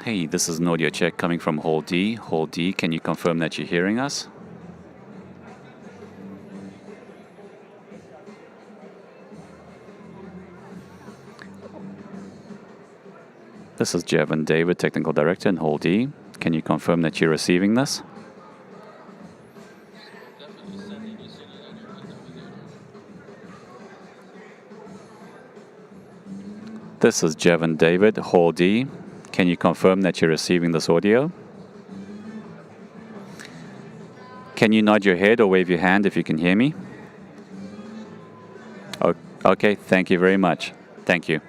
Hey, this is an audio check coming from Hall D. Hall D, can you confirm that you're hearing us? This is Jevon David, Technical Director in Hall D. Can you confirm that you're receiving this? This is Jevon David, Hall D. Can you confirm that you're receiving this audio? Can you nod your head or wave your hand if you can hear me? Okay, thank you very much. Thank you.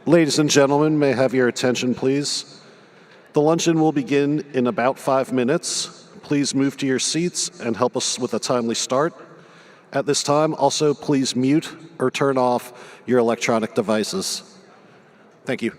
Ladies and gentlemen, may I have your attention, please? The luncheon will begin in about 5 minutes. Please move to your seats and help us with a timely start. At this time, also please mute or turn off your electronic devices. Thank you.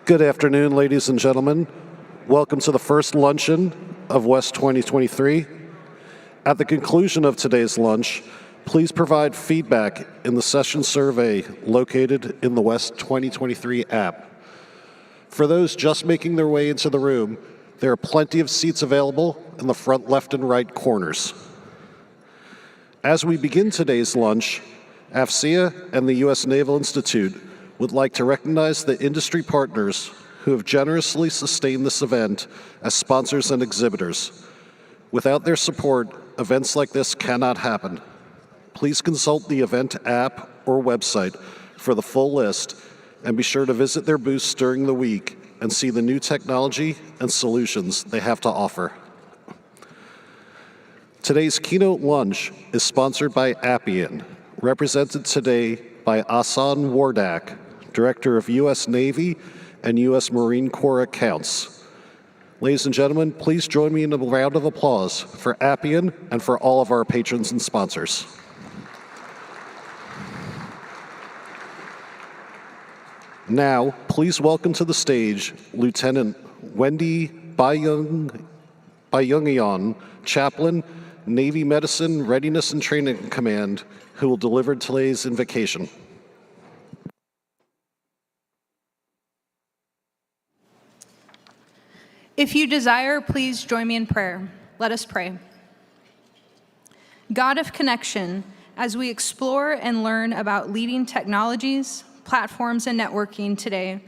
Good afternoon, ladies and gentlemen. Welcome to the first luncheon of West 2023. At the conclusion of today's lunch, please provide feedback in the session survey located in the West 2023 app. For those just making their way into the room, there are plenty of seats available in the front left and right corners. As we begin today's lunch, AFCEA and the U.S. Naval Institute would like to recognize the industry partners who have generously sustained this event as sponsors and exhibitors. Without their support, events like this cannot happen. Please consult the event app or website for the full list, and be sure to visit their booths during the week and see the new technology and solutions they have to offer. Today's keynote lunch is sponsored by Appian, represented today by Asan Wardak, Director of U.S. Navy and U.S. Marine Corps Accounts. Ladies and gentlemen, please join me in a round of applause for Appian and for all of our patrons and sponsors. Now, please welcome to the stage Lieutenant Wendy Bayungian, Chaplain, Navy Medicine Readiness and Training Command, who will deliver today's invocation. If you desire, please join me in prayer. Let us pray. God of connection, as we explore and learn about leading technologies, platforms, and networking today,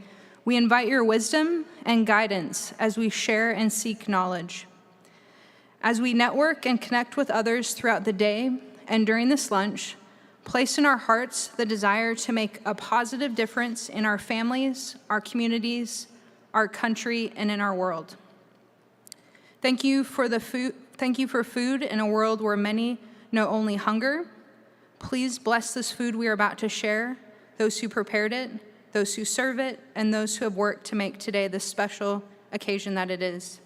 we invite your wisdom and guidance as we share and seek knowledge. As we network and connect with others throughout the day and during this lunch, place in our hearts the desire to make a positive difference in our families, our communities, our country, and in our world. Thank you for food in a world where many know only hunger. Please bless this food we are about to share, those who prepared it, those who serve it, and those who have worked to make today the special occasion that it is.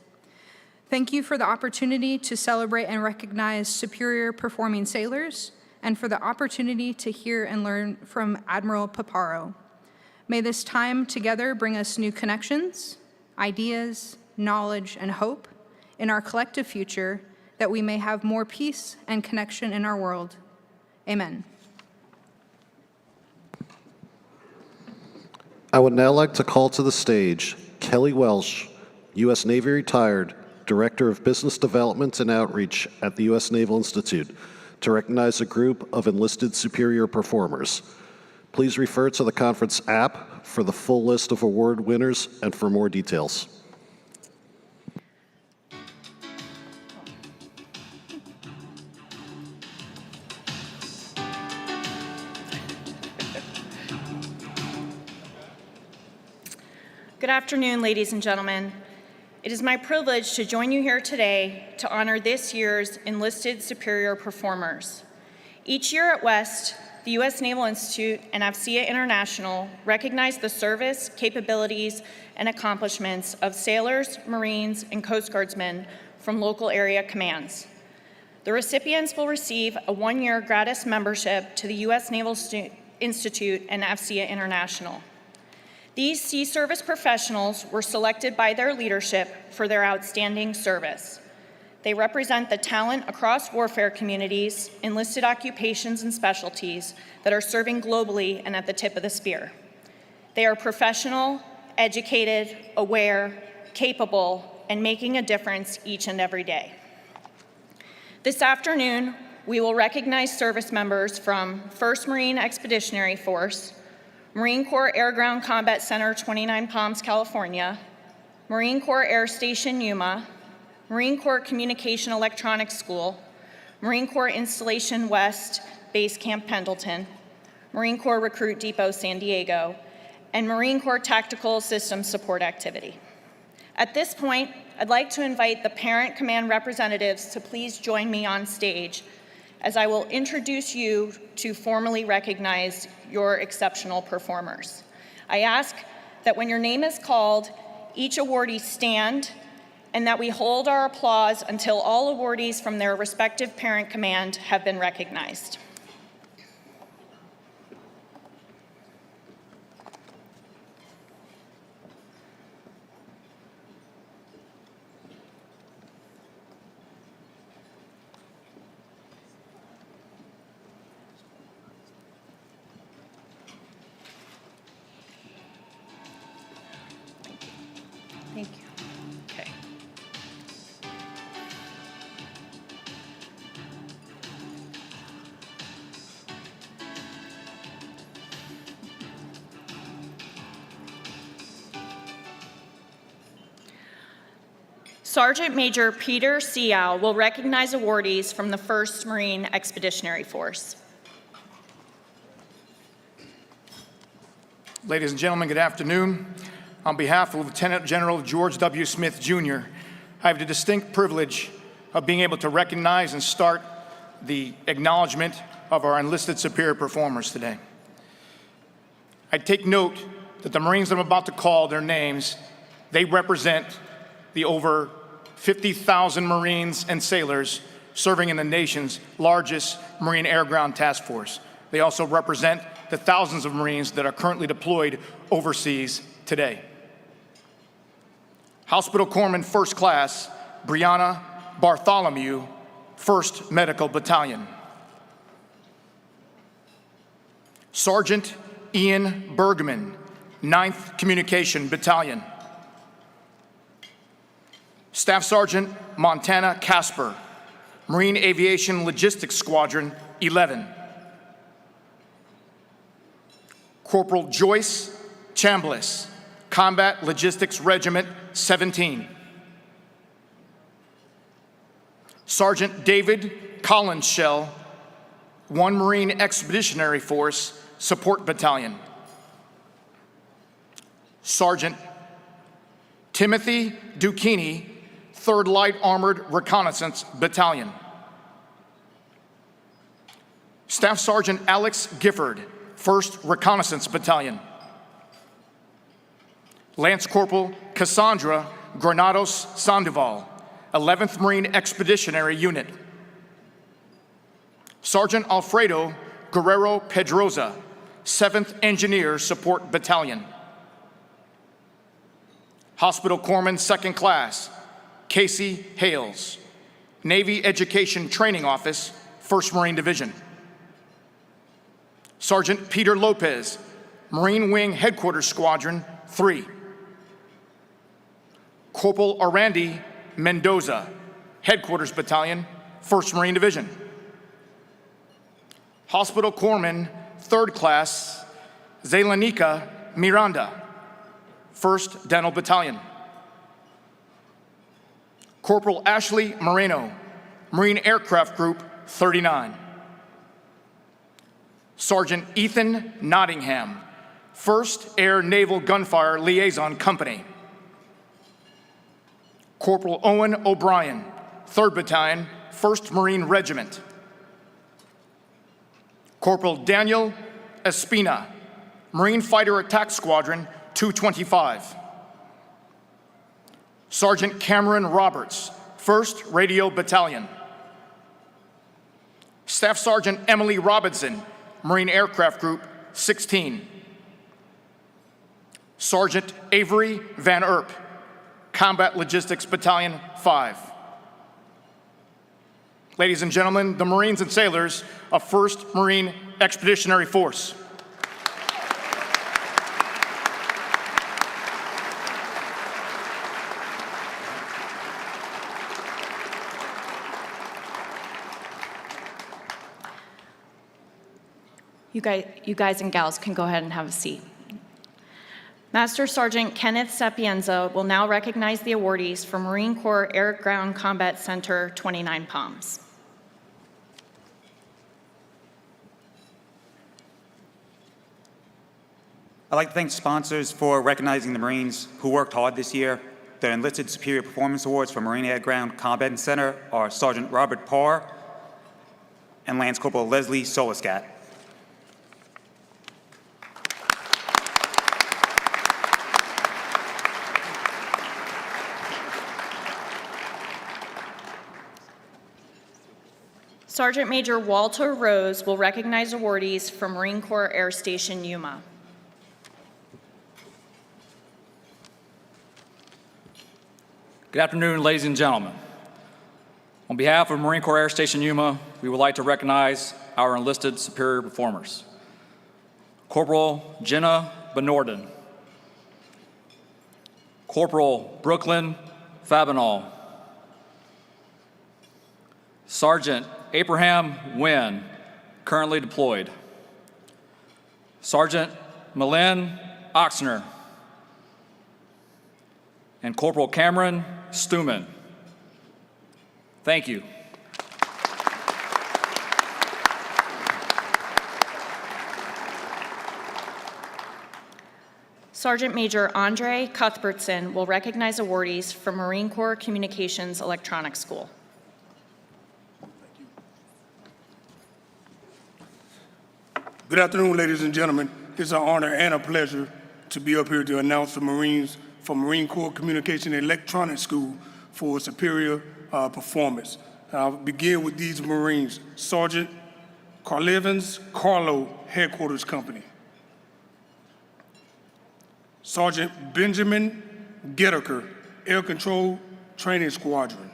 Thank you for the opportunity to celebrate and recognize superior performing sailors, and for the opportunity to hear and learn from Admiral Paparo. May this time together bring us new connections, ideas, knowledge, and hope in our collective future, that we may have more peace and connection in our world. Amen. I would now like to call to the stage Kelly Welsh, U.S. Navy retired, Director of Business Development and Outreach at the U.S. Naval Institute, to recognize a group of enlisted superior performers. Please refer to the conference app for the full list of award winners and for more details. Good afternoon, ladies and gentlemen. It is my privilege to join you here today to honor this year's enlisted superior performers. Each year at West, the U.S. Naval Institute and AFCEA International recognize the service, capabilities, and accomplishments of sailors, Marines, and Coast Guardsmen from local area commands. The recipients will receive a one-year gratis membership to the U.S. Naval Institute and AFCEA International. These sea service professionals were selected by their leadership for their outstanding service. They represent the talent across warfare communities, enlisted occupations, and specialties that are serving globally and at the tip of the spear. They are professional, educated, aware, capable, and making a difference each and every day. This afternoon, we will recognize service members from 1st Marine Expeditionary Force, Marine Corps Air Ground Combat Center, 29 Palms, California, Marine Corps Air Station Yuma, Marine Corps Communication Electronics School, Marine Corps Installation West Base Camp Pendleton, Marine Corps Recruit Depot San Diego, and Marine Corps Tactical Systems Support Activity. At this point, I'd like to invite the parent command representatives to please join me on stage as I will introduce you to formally recognize your exceptional performers. I ask that when your name is called, each awardee stand, and that we hold our applause until all awardees from their respective parent command have been recognized. Sergeant Major Peter Seow will recognize awardees from the 1st Marine Expeditionary Force. Ladies and gentlemen, good afternoon. On behalf of Lieutenant General George W. Smith, Jr., I have the distinct privilege of being able to recognize and start the acknowledgement of our enlisted superior performers today. I take note that the Marines that I'm about to call their names, they represent the over 50,000 Marines and sailors serving in the nation's largest Marine Air Ground Task Force. They also represent the thousands of Marines that are currently deployed overseas today. Hospital Corpsman First Class Brianna Bartholomew, 1st Medical Battalion. Sergeant Ian Bergman, 9th Communication Battalion. Staff Sergeant Montana Casper, Marine Aviation Logistics Squadron 11. Corporal Joyce Chambliss, Combat Logistics Regiment 17. Sergeant David Collinshell, 1 Marine Expeditionary Force Support Battalion. Sergeant Timothy Duchini, 3rd Light Armored Reconnaissance Battalion. Staff Sergeant Alex Gifford, 1st Reconnaissance Battalion. Lance Corporal Cassandra Granados Sandoval, 11th Marine Expeditionary Unit. Sergeant Alfredo Guerrero Pedroza, 7th Engineer Support Battalion. Hospital Corpsman 2nd Class Casey Hales, Navy Education Training Office, 1st Marine Division. Sergeant Peter Lopez, Marine Wing Headquarters Squadron 3. Corporal Arandi Mendoza, Headquarters Battalion, 1st Marine Division. Hospital Corpsman 3rd Class Zelanika Miranda, 1st Dental Battalion. Corporal Ashley Moreno, Marine Aircraft Group 39. Sergeant Ethan Nottingham, 1st Air Naval Gunfire Liaison Company. Corporal Owen O'Brien, 3rd Battalion, 1st Marine Regiment. Corporal Daniel Espina, Marine Fighter Attack Squadron 225. Sergeant Cameron Roberts, 1st Radio Battalion. Staff Sergeant Emily Robinson, Marine Aircraft Group 16. Sergeant Avery Van Erp, Combat Logistics Battalion 5. Ladies and gentlemen, the Marines and sailors of 1st Marine Expeditionary Force. You guys and gals can go ahead and have a seat. Master Sergeant Kenneth Sapienza will now recognize the awardees for Marine Corps Air Ground Combat Center 29 Palms. I'd like to thank sponsors for recognizing the Marines who worked hard this year. The Enlisted Superior Performance Awards for Marine Air Ground Combat Center are Sergeant Robert Parr and Lance Corporal Leslie Soliscat. Sergeant Major Walter Rose will recognize awardees from Marine Corps Air Station Yuma. Good afternoon, ladies and gentlemen. On behalf of Marine Corps Air Station Yuma, we would like to recognize our enlisted superior performers. Corporal Jenna Benorden, Corporal Brooklyn Fabinal, Sergeant Abraham Wynn, currently deployed, Sergeant Malin Oxner, and Corporal Cameron Stuman, Thank you. Sergeant Major Andre Cuthbertson will recognize awardees from Marine Corps Communications Electronics School. Good afternoon, ladies and gentlemen. It's an honor and a pleasure to be up here to announce the Marines from Marine Corps Communication Electronics School for superior performance. I'll begin with these Marines. Sergeant Carlevins Carlo, Headquarters Company. Sergeant Benjamin Getteker, Air Control Training Squadron.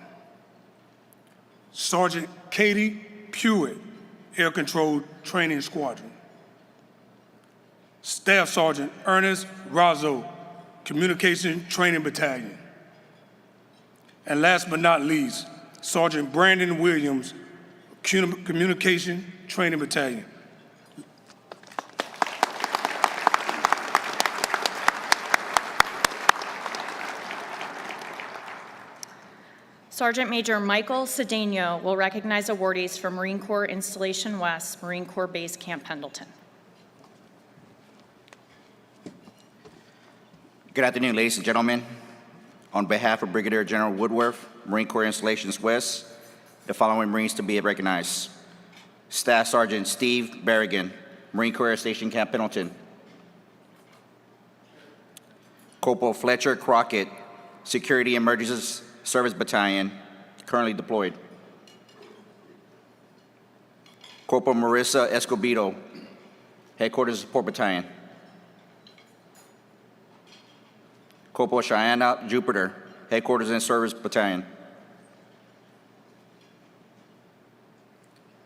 Sergeant Katie Pewitt, Air Control Training Squadron. Staff Sergeant Ernest Razzo, Communication Training Battalion. And last but not least, Sergeant Brandon Williams, Communication Training Battalion. Sergeant Major Michael Cedeno will recognize awardees from Marine Corps Installation West, Marine Corps Base Camp Pendleton. Good afternoon, ladies and gentlemen. On behalf of Brigadier General Woodworth, Marine Corps Installations West, the following Marines to be recognized. Staff Sergeant Steve Berrigan, Marine Corps Air Station Camp Pendleton. Corporal Fletcher Crockett, Security Emergencies Service Battalion, currently deployed. Corporal Marissa Escobedo, Headquarters Support Battalion. Corporal Cheyenne Jupiter, Headquarters and Service Battalion.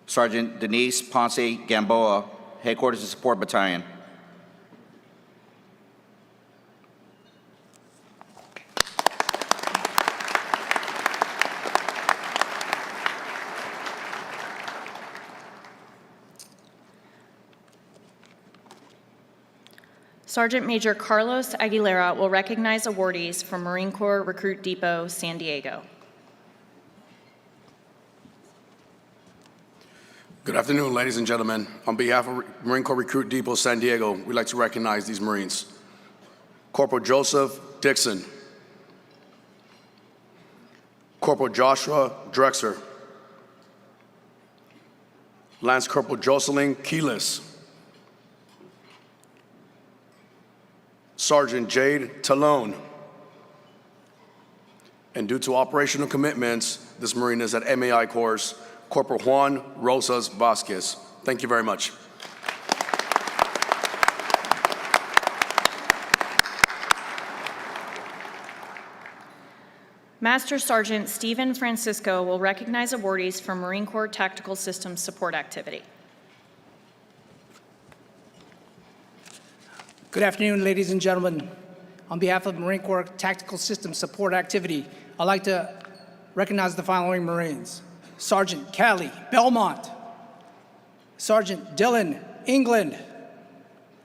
Sergeant Denise Ponce Gamboa, Headquarters and Support Battalion. Sergeant Major Carlos Aguilera will recognize awardees from Marine Corps Recruit Depot, San Diego. Good afternoon, ladies and gentlemen. On behalf of Marine Corps Recruit Depot, San Diego, we'd like to recognize these Marines. Corporal Joseph Dixon. Corporal Joshua Drexler. Lance Corporal Jocelyn Keelis. Sergeant Jade Talone. And due to operational commitments, this Marine is at MAI course, Corporal Juan Rosas Vasquez. Thank you very much. Master Sergeant Stephen Francisco will recognize awardees from Marine Corps Tactical Systems Support Activity. Good afternoon, ladies and gentlemen. On behalf of Marine Corps Tactical Systems Support Activity, I'd like to recognize the following Marines. Sergeant Callie Belmont, Sergeant Dylan England,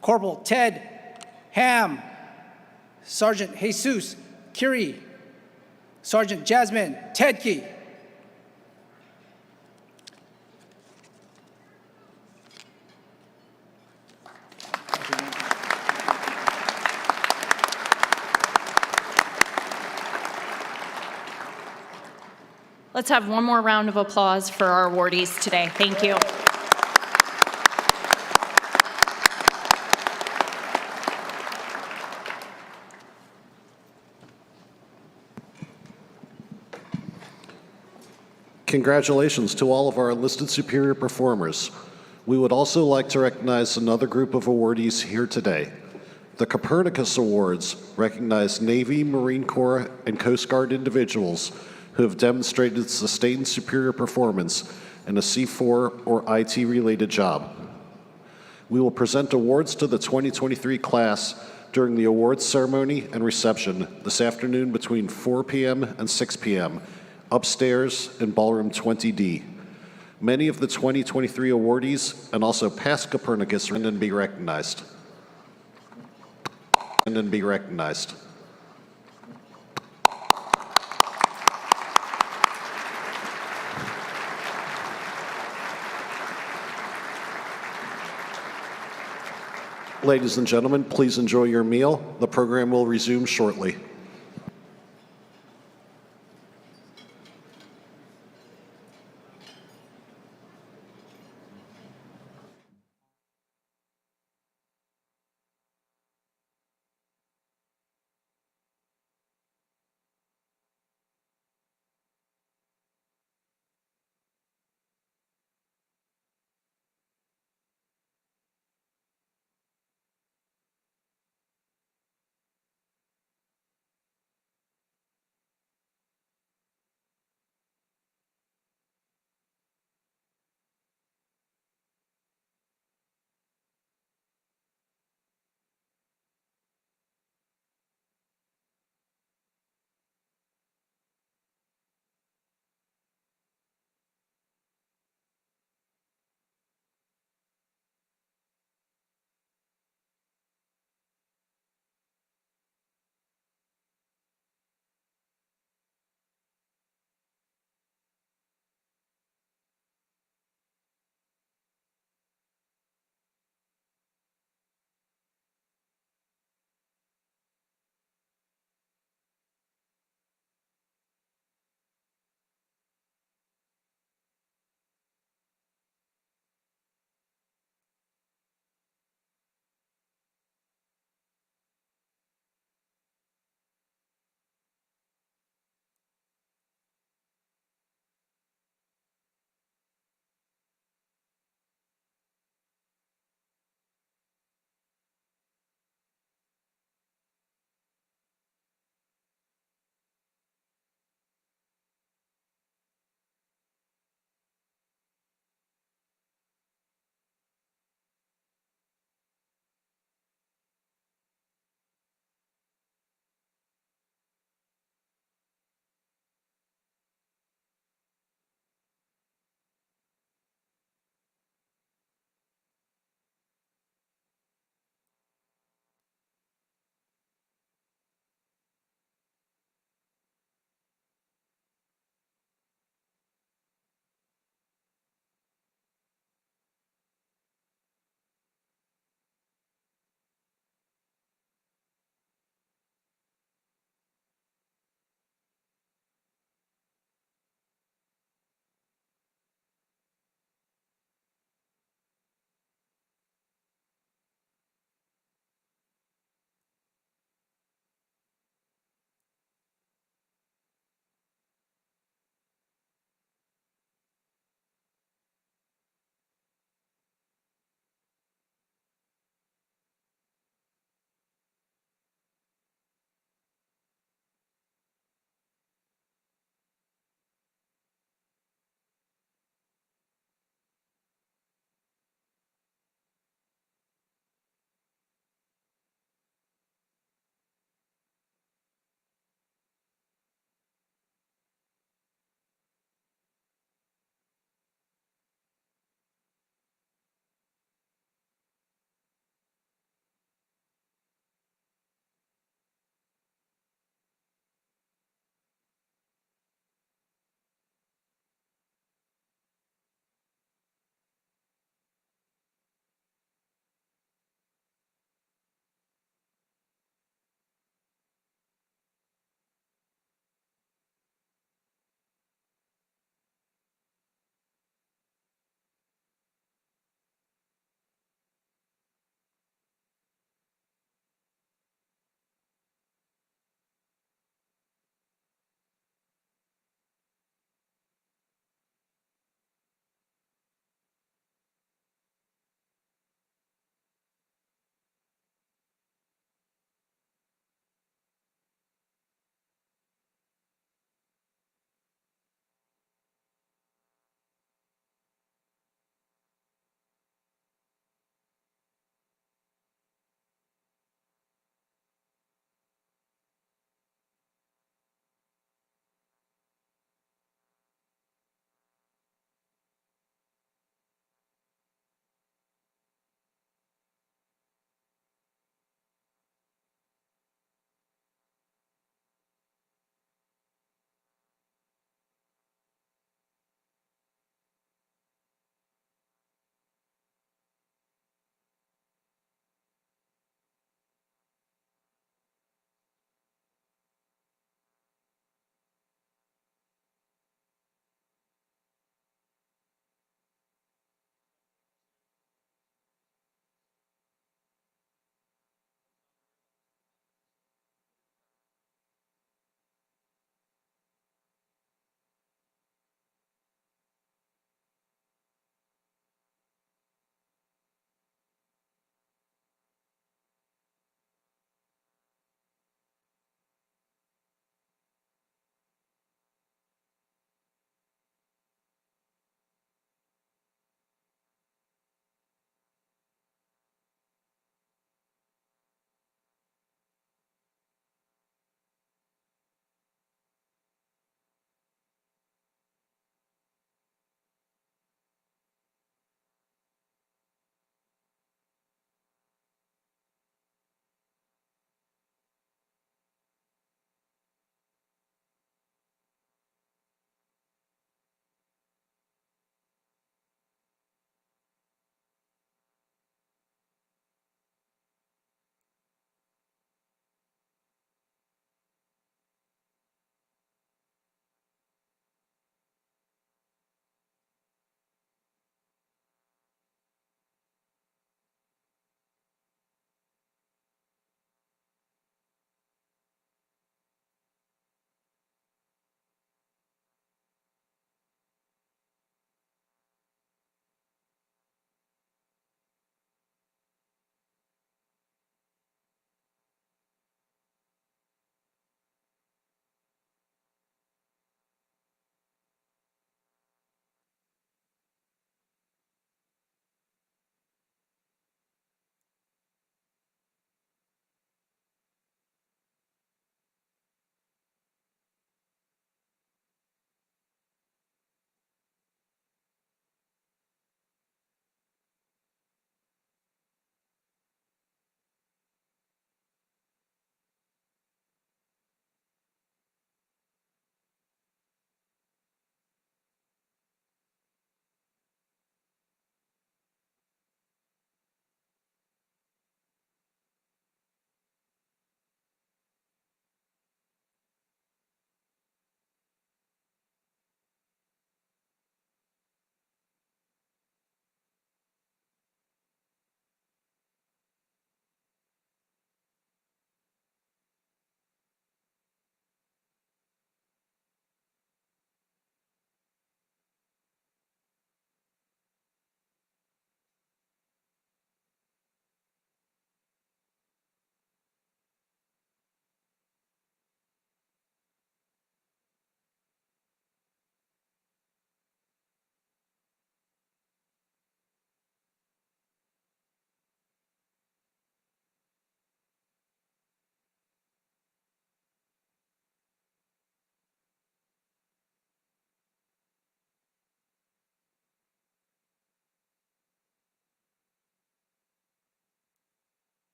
Corporal Ted Ham, Sergeant Jesus Curie, Sergeant Jasmine Tedke, Let's have one more round of applause for our awardees today. Thank you. Congratulations to all of our enlisted superior performers. We would also like to recognize another group of awardees here today. The Copernicus Awards recognize Navy, Marine Corps, and Coast Guard individuals who have demonstrated sustained superior performance in a C4 or IT-related job. We will present awards to the 2023 class during the awards ceremony and reception this afternoon between 4 p.m. and 6 p.m. upstairs in Ballroom 20D. Many of the 2023 awardees and also past Copernicus and be recognized. Ladies and gentlemen, please enjoy your meal. The program will resume shortly.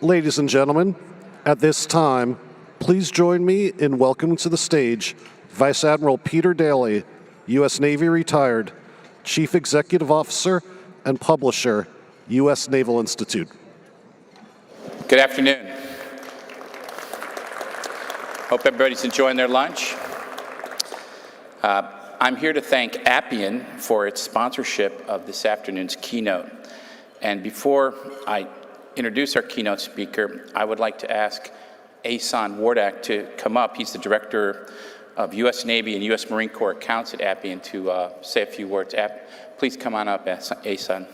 Ladies and gentlemen, at this time, please join me in welcoming to the stage Vice Admiral Peter Daly, U.S. Navy retired, Chief Executive Officer and Publisher, U.S. Naval Institute. Good afternoon. Hope everybody's enjoying their lunch. I'm here to thank Appian for its sponsorship of this afternoon's keynote. And before I introduce our keynote speaker, I would like to ask Asan Wardak to come up. He's the Director of U.S. Navy and U.S. Marine Corps Accounts at Appian to say a few words. Please come on up, Asan.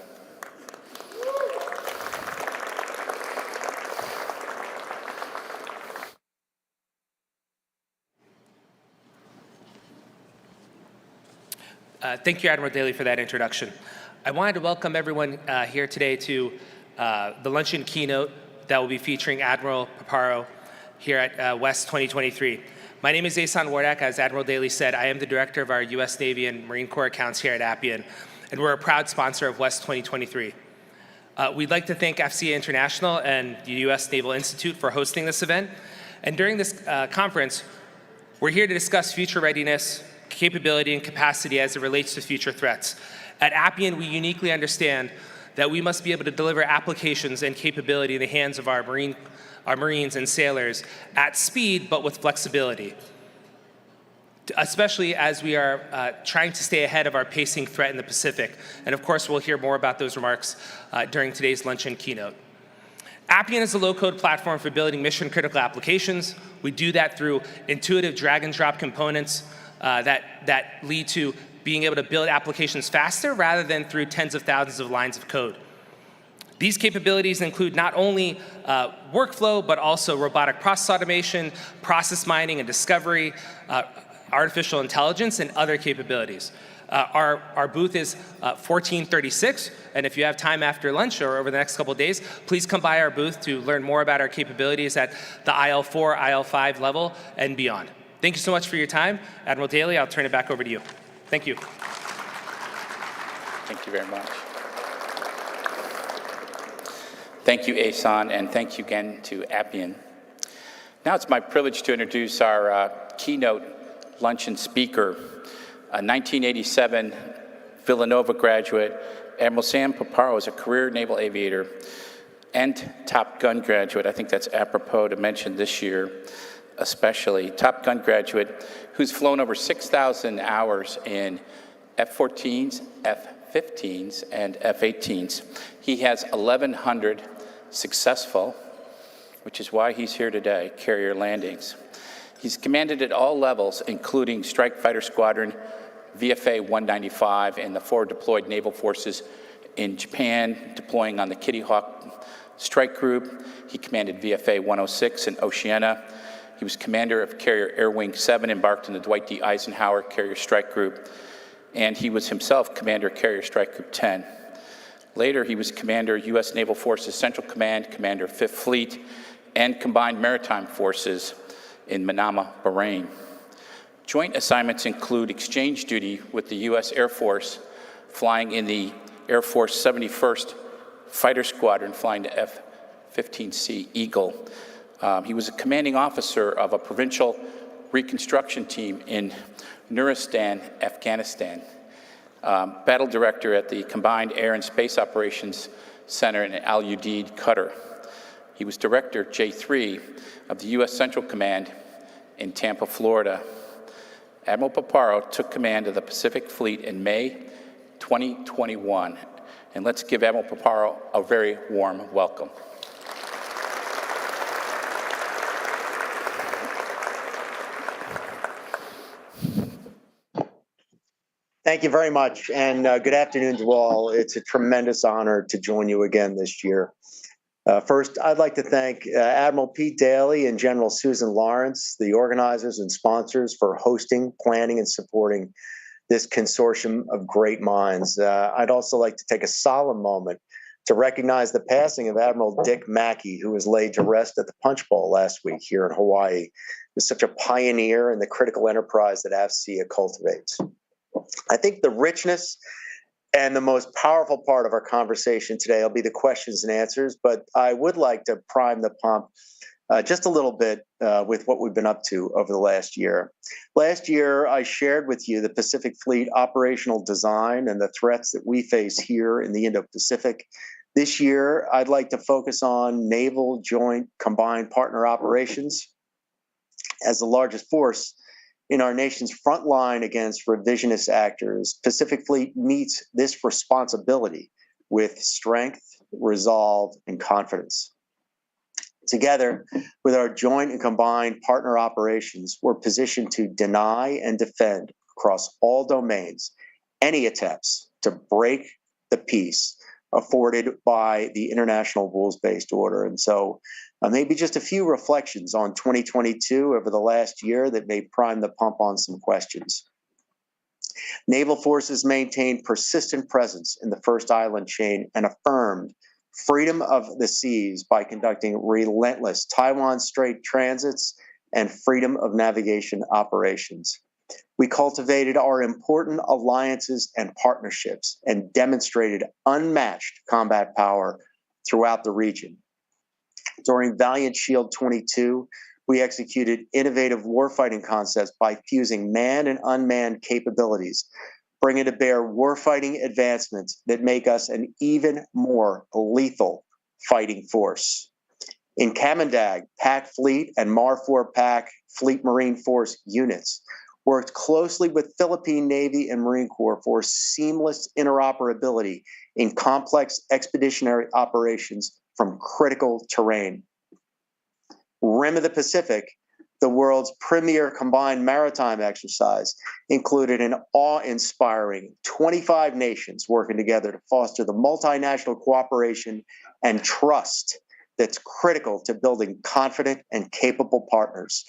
Thank you, Admiral Daly, for that introduction. I wanted to welcome everyone here today to the Luncheon keynote that will be featuring Admiral Paparo here at West 2023. My name is Asan Wardak. As Admiral Daly said, I am the Director of our U.S. Navy and Marine Corps accounts here at Appian, and we're a proud sponsor of West 2023. We'd like to thank FCA International and the U.S. Naval Institute for hosting this event. And during this conference, we're here to discuss future readiness, capability, and capacity as it relates to future threats. At Appian, we uniquely understand that we must be able to deliver applications and capability in the hands of our Marines and sailors at speed, but with flexibility, especially as we are trying to stay ahead of our pacing threat in the Pacific. And of course, we'll hear more about those remarks during today's Luncheon keynote. Appian is a low-code platform for building mission-critical applications. We do that through intuitive drag-and-drop components that lead to being able to build applications faster rather than through tens of thousands of lines of code. These capabilities include not only workflow, but also robotic process automation, process mining and discovery, artificial intelligence, and other capabilities. Our booth is 1436, and if you have time after lunch or over the next couple of days, please come by our booth to learn more about our capabilities at the IL4, IL5 level and beyond. Thank you so much for your time. Admiral Daly, I'll turn it back over to you. Thank you. Thank you very much. Thank you, Asan, and thank you again to Appian. Now it's my privilege to introduce our keynote luncheon speaker, a 1987 Villanova graduate. Admiral Sam Paparo is a career naval aviator and Top Gun graduate. I think that's apropos to mention this year, especially. Top Gun graduate who's flown over 6,000 hours in F-14s, F-15s, and F-18s. He has 1,100 successful, which is why he's here today, carrier landings. He's commanded at all levels, including Strike Fighter Squadron, VFA 195, and the forward deployed naval forces in Japan, deploying on the Kitty Hawk Strike Group. He commanded VFA 106 in Oceania. He was commander of Carrier Air Wing 7, embarked in the Dwight D. Eisenhower Carrier Strike Group, and he was himself commander of Carrier Strike Group 10. Later, he was commander of U.S. Naval Forces Central Command, commander of 5th Fleet, and Combined Maritime Forces in Manama, Bahrain. Joint assignments include exchange duty with the U.S. Air Force, flying in the Air Force 71st Fighter Squadron, flying the F-15C Eagle. He was a commanding officer of a provincial reconstruction team in Nuristan, Afghanistan. Battle director at the Combined Air and Space Operations Center in Al Udeid, Qatar. He was director J3 of the U.S. Central Command in Tampa, Florida. Admiral Paparo took command of the Pacific Fleet in May 2021. And let's give Admiral Paparo a very warm welcome. Thank you very much, and good afternoon to all. It's a tremendous honor to join you again this year. First, I'd like to thank Admiral Pete Daly and General Susan Lawrence, the organizers and sponsors, for hosting, planning, and supporting this consortium of great minds. I'd also like to take a solemn moment to recognize the passing of Admiral Dick Mackey, who was laid to rest at the Punch Bowl last week here in Hawaii. He was such a pioneer in the critical enterprise that AFCEA cultivates. I think the richness And the most powerful part of our conversation today will be the questions and answers, but I would like to prime the pump just a little bit with what we've been up to over the last year. Last year, I shared with you the Pacific Fleet operational design and the threats that we face here in the Indo-Pacific. This year, I'd like to focus on Naval Joint Combined Partner Operations. As the largest force in our nation's front line against revisionist actors, Pacific Fleet meets this responsibility with strength, resolve, and confidence. Together with our joint and combined partner operations, we're positioned to deny and defend across all domains any attempts to break the peace afforded by the international rules-based order. And so maybe just a few reflections on 2022 over the last year that may prime the pump on some questions. Naval forces maintained persistent presence in the first island chain and affirmed freedom of the seas by conducting relentless Taiwan Strait transits and freedom of navigation operations. We cultivated our important alliances and partnerships and demonstrated unmatched combat power throughout the region. During Valiant Shield 22, we executed innovative warfighting concepts by fusing manned and unmanned capabilities, bringing to bear warfighting advancements that make us an even more lethal fighting force. In Kamandag, PAC Fleet and MAR-4 PAC Fleet Marine Force units worked closely with Philippine Navy and Marine Corps for seamless interoperability in complex expeditionary operations from critical terrain. Rim of the Pacific, the world's premier combined maritime exercise, included an awe-inspiring 25 nations working together to foster the multinational cooperation and trust that's critical to building confident and capable partners.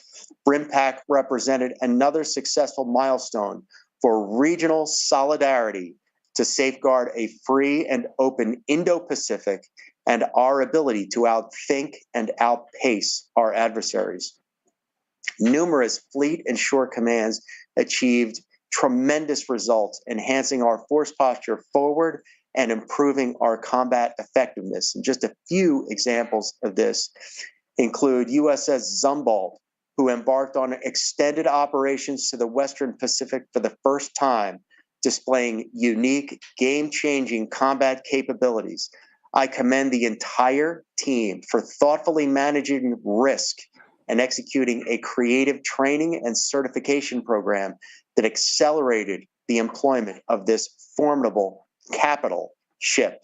RIMPAC represented another successful milestone for regional solidarity to safeguard a free and open Indo-Pacific and our ability to outthink and outpace our adversaries. Numerous fleet and shore commands achieved tremendous results, enhancing our force posture forward and improving our combat effectiveness. And just a few examples of this include USS Zumwalt, who embarked on extended operations to the Western Pacific for the first time, displaying unique, game-changing combat capabilities. I commend the entire team for thoughtfully managing risk and executing a creative training and certification program that accelerated the employment of this formidable capital ship.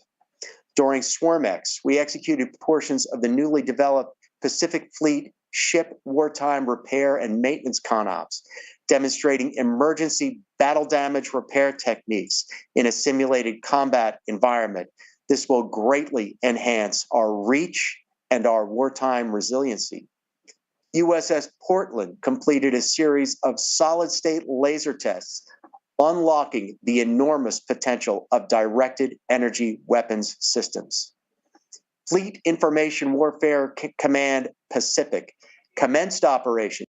During SwarmX, we executed portions of the newly developed Pacific Fleet Ship Wartime Repair and Maintenance ConOps, demonstrating emergency battle damage repair techniques in a simulated combat environment. This will greatly enhance our reach and our wartime resiliency. USS Portland completed a series of solid-state laser tests, unlocking the enormous potential of directed energy weapons systems. Fleet Information Warfare Command Pacific commenced operations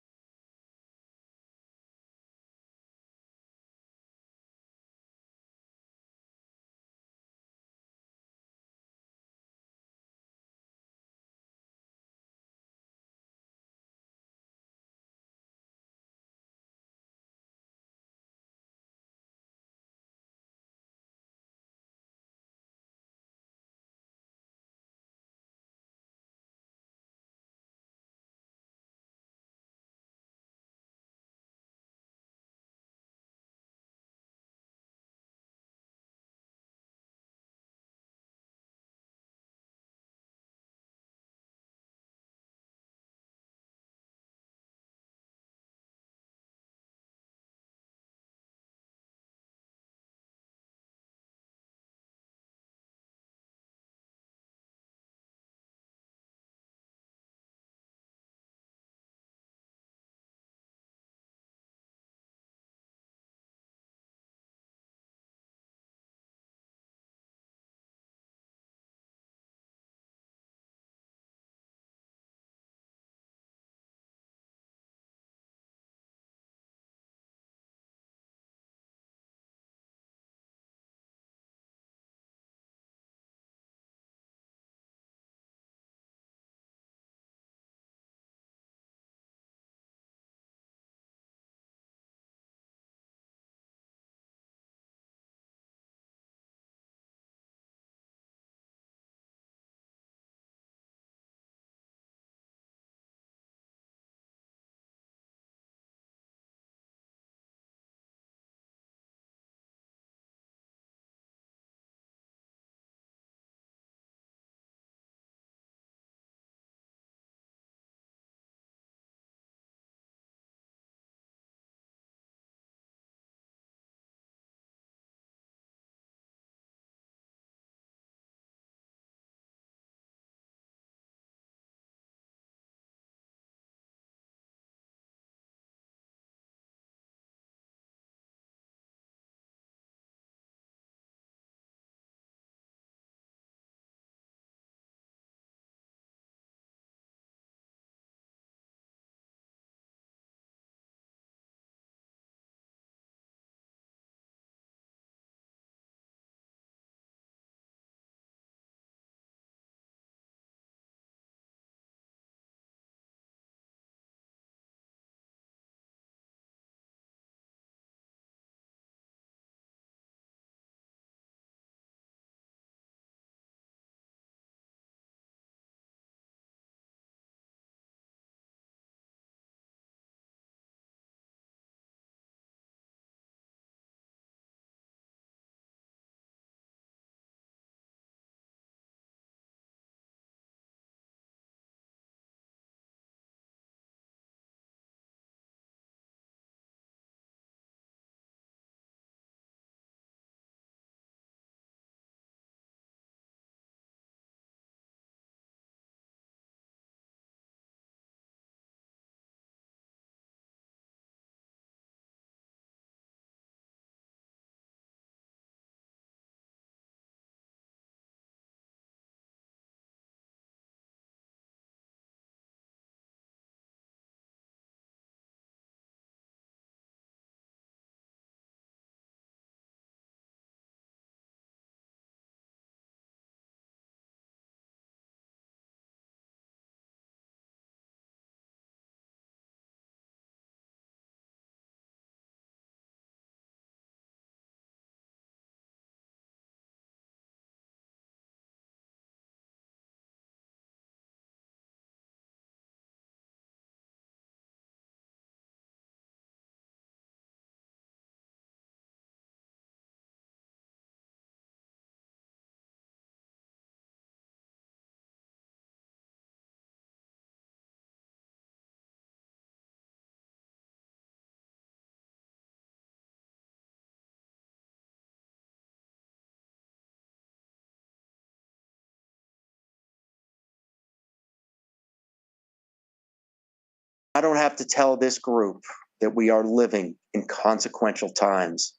I don't have to tell this group that we are living in consequential times,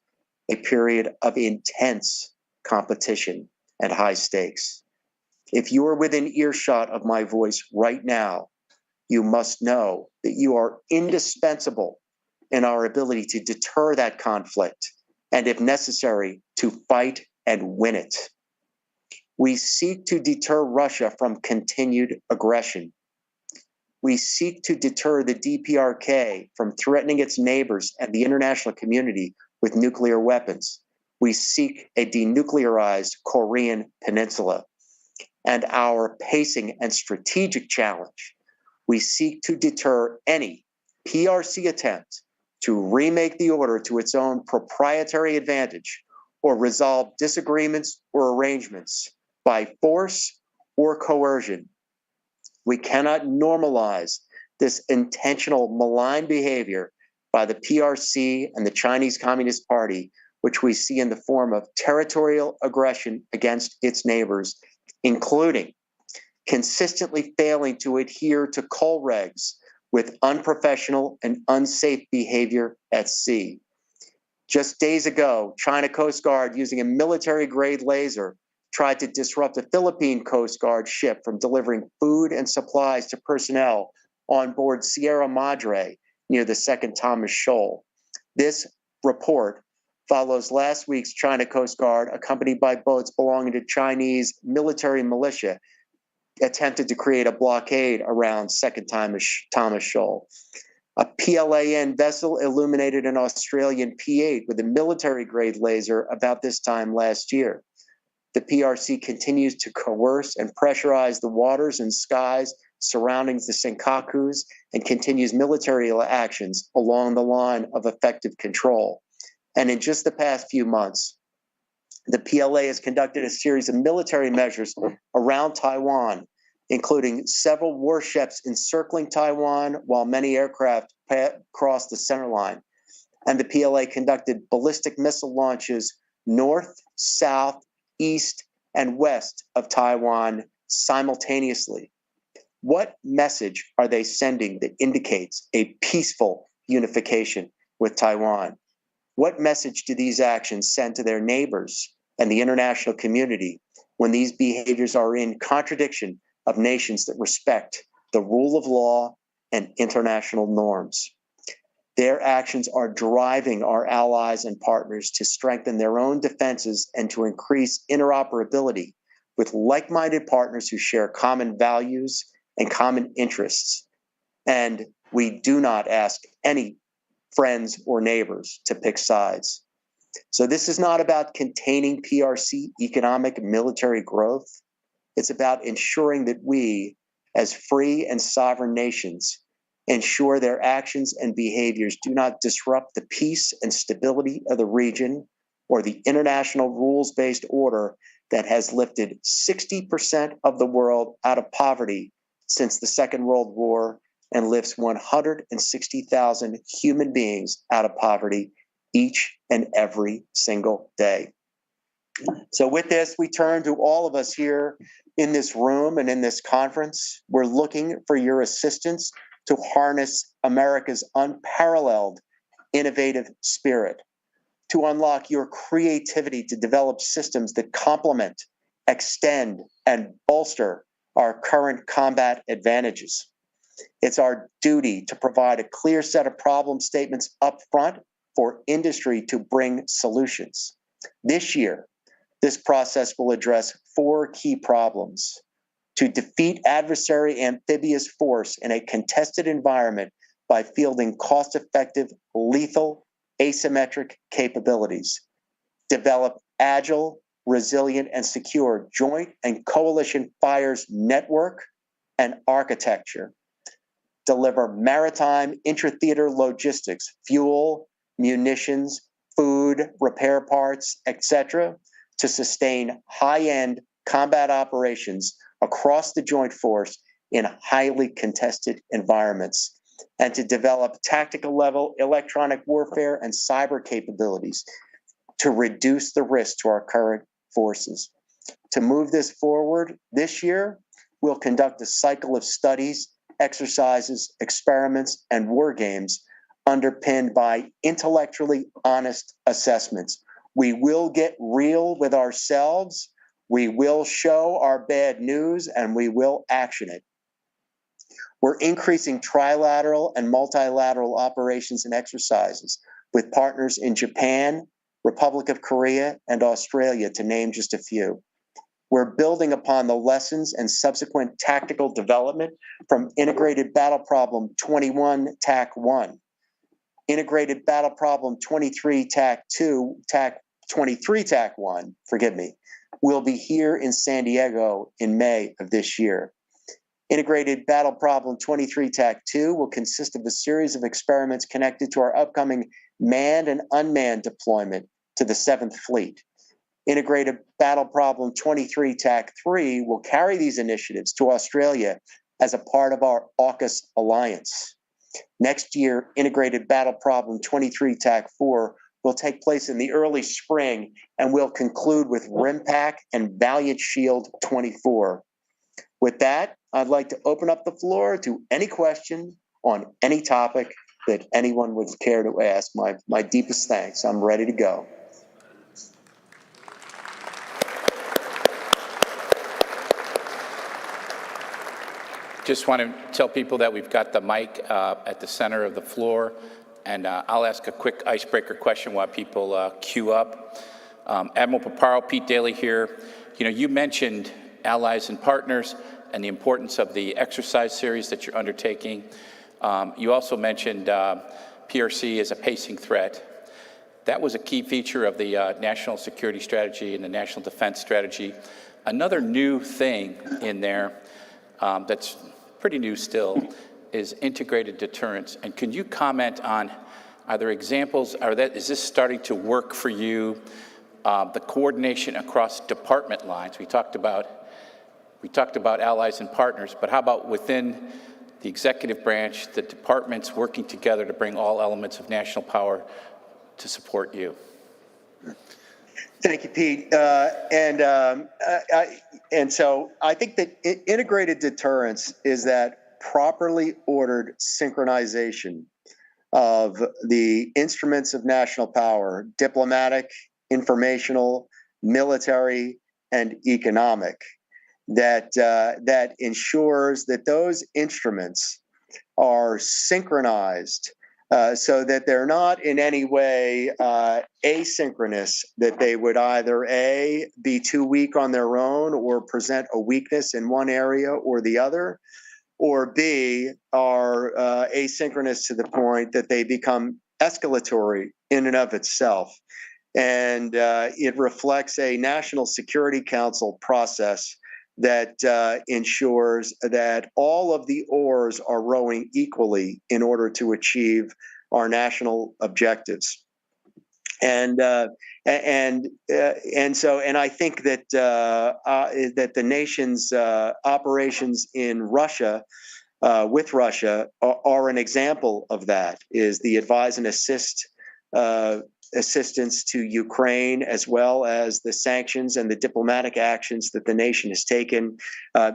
a period of intense competition and high stakes. If you are within earshot of my voice right now, you must know that you are indispensable in our ability to deter that conflict and, if necessary, to fight and win it. We seek to deter Russia from continued aggression. We seek to deter the DPRK from threatening its neighbors and the international community with nuclear weapons. We seek a denuclearized Korean peninsula. And our pacing and strategic challenge, we seek to deter any PRC attempt to remake the order to its own proprietary advantage or resolve disagreements or arrangements by force or coercion. We cannot normalize this intentional malign behavior by the PRC and the Chinese Communist Party, which we see in the form of territorial aggression against its neighbors, including consistently failing to adhere to coal regs with unprofessional and unsafe behavior at sea. Just days ago, China Coast Guard, using a military-grade laser, tried to disrupt a Philippine Coast Guard ship from delivering food and supplies to personnel on board Sierra Madre near the Second Thomas Shoal. This report follows last week's China Coast Guard, accompanied by boats belonging to Chinese military militia, attempted to create a blockade around Second Thomas Shoal. A PLAN vessel illuminated an Australian P8 with a military-grade laser about this time last year. The PRC continues to coerce and pressurize the waters and skies surrounding the Senkakus and continues military actions along the line of effective control. And in just the past few months, the PLA has conducted a series of military measures around Taiwan, including several warships encircling Taiwan while many aircraft crossed the center line. And the PLA conducted ballistic missile launches north, south, east, and west of Taiwan simultaneously. What message are they sending that indicates a peaceful unification with Taiwan? What message do these actions send to their neighbors and the international community when these behaviors are in contradiction of nations that respect the rule of law and international norms? Their actions are driving our allies and partners to strengthen their own defenses and to increase interoperability with like-minded partners who share common values and common interests. And we do not ask any friends or neighbors to pick sides. So this is not about containing PRC economic and military growth. It's about ensuring that we, as free and sovereign nations, ensure their actions and behaviors do not disrupt the peace and stability of the region or the international rules-based order that has lifted 60% of the world out of poverty since the Second World War and lifts 160,000 human beings out of poverty each and every single day. So with this, we turn to all of us here in this room and in this conference. We're looking for your assistance to harness America's unparalleled innovative spirit, to unlock your creativity to develop systems that complement, extend, and bolster our current combat advantages. It's our duty to provide a clear set of problem statements up front for industry to bring solutions. This year, this process will address 4 key problems: to defeat adversary amphibious force in a contested environment by fielding cost-effective, lethal, asymmetric capabilities; develop agile, resilient, and secure joint and coalition fires network and architecture; deliver maritime intra-theater logistics, fuel, munitions, food, repair parts, etc., to sustain high-end combat operations across the joint force in highly contested environments; and to develop tactical level electronic warfare and cyber capabilities to reduce the risk to our current forces. To move this forward this year, we'll conduct a cycle of studies exercises, experiments, and war games underpinned by intellectually honest assessments. We will get real with ourselves. We will show our bad news, and we will action it. We're increasing trilateral and multilateral operations and exercises with partners in Japan, Republic of Korea, and Australia, to name just a few. We're building upon the lessons and subsequent tactical development from Integrated Battle Problem 21 TAC 1, Integrated Battle Problem 23 TAC 2, TAC 23 TAC 1, forgive me, will be here in San Diego in May of this year. Integrated Battle Problem 23 TAC 2 will consist of a series of experiments connected to our upcoming manned and unmanned deployment to the 7th Fleet. Integrated Battle Problem 23 TAC 3 will carry these initiatives to Australia as a part of our AUKUS alliance. Next year, Integrated Battle Problem 23 TAC 4 will take place in the early spring and will conclude with RIMPAC and Valiant Shield 24. With that, I'd like to open up the floor to any question on any topic that anyone would care to ask. My deepest thanks. I'm ready to go. Just want to tell people that we've got the mic at the center of the floor, and I'll ask a quick icebreaker question while people queue up. Admiral Paparo, Pete Daly here. You know, you mentioned allies and partners and the importance of the exercise series that you're undertaking. You also mentioned PRC as a pacing threat. That was a key feature of the National Security Strategy and the National Defense Strategy. Another new thing in there that's pretty new still is integrated deterrence. And can you comment on, are there examples, is this starting to work for you? The coordination across department lines, we talked about allies and partners, but how about within the executive branch, the departments working together to bring all elements of national power to support you? Thank you, Pete. And so I think that integrated deterrence is that properly ordered synchronization of the instruments of national power, diplomatic, informational, military, and economic, that ensures that those instruments are synchronized so that they're not in any way asynchronous, that they would either A, be too weak on their own or present a weakness in one area or the other, or B, are asynchronous to the point that they become escalatory in and of itself. And it reflects a National Security Council process that ensures that all of the oars are rowing equally in order to achieve our national objectives. And I think that that the nation's operations in Russia, with Russia, are an example of that. Is the advise and assist assistance to Ukraine, as well as the sanctions and the diplomatic actions that the nation has taken.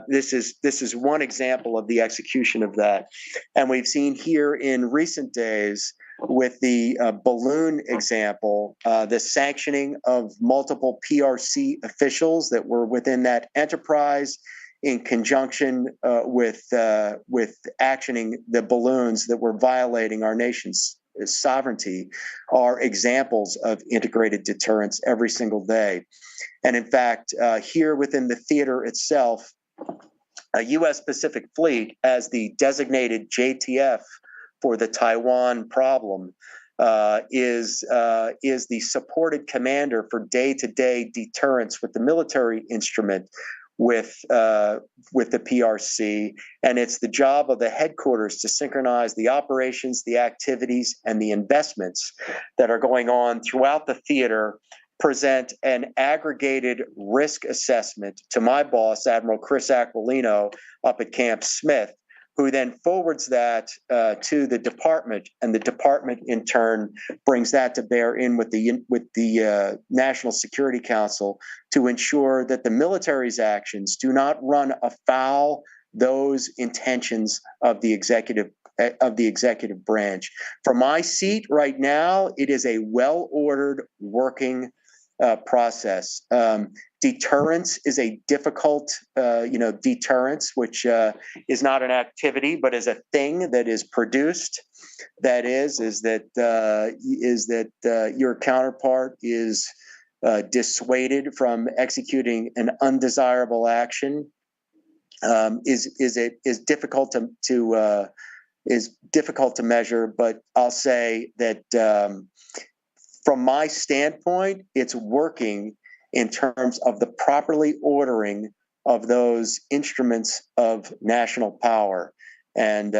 This is one example of the execution of that. And we've seen here in recent days with the balloon example, the sanctioning of multiple PRC officials that were within that enterprise in conjunction with actioning the balloons that were violating our nation's sovereignty, are examples of integrated deterrence every single day. And in fact, here within the theater itself, a U.S. Pacific Fleet, as the designated JTF for the Taiwan problem, is the supported commander for day-to-day deterrence with the military instrument with the PRC, and it's the job of the headquarters to synchronize the operations, the activities, and the investments that are going on throughout the theater, present an aggregated risk assessment to my boss, Admiral Chris Aquilino, up at Camp Smith, who then forwards that to the department, and the department in turn brings that to bear in with the National Security Council to ensure that the military's actions do not run afoul, those intentions of the executive branch. From my seat right now, it is a well-ordered, working process. Deterrence is a difficult, deterrence, which is not an activity, but is a thing that is produced. That is that your counterpart is dissuaded from executing an undesirable action. Is difficult to measure, but I'll say that from my standpoint, it's working in terms of the properly ordering of those instruments of national power. And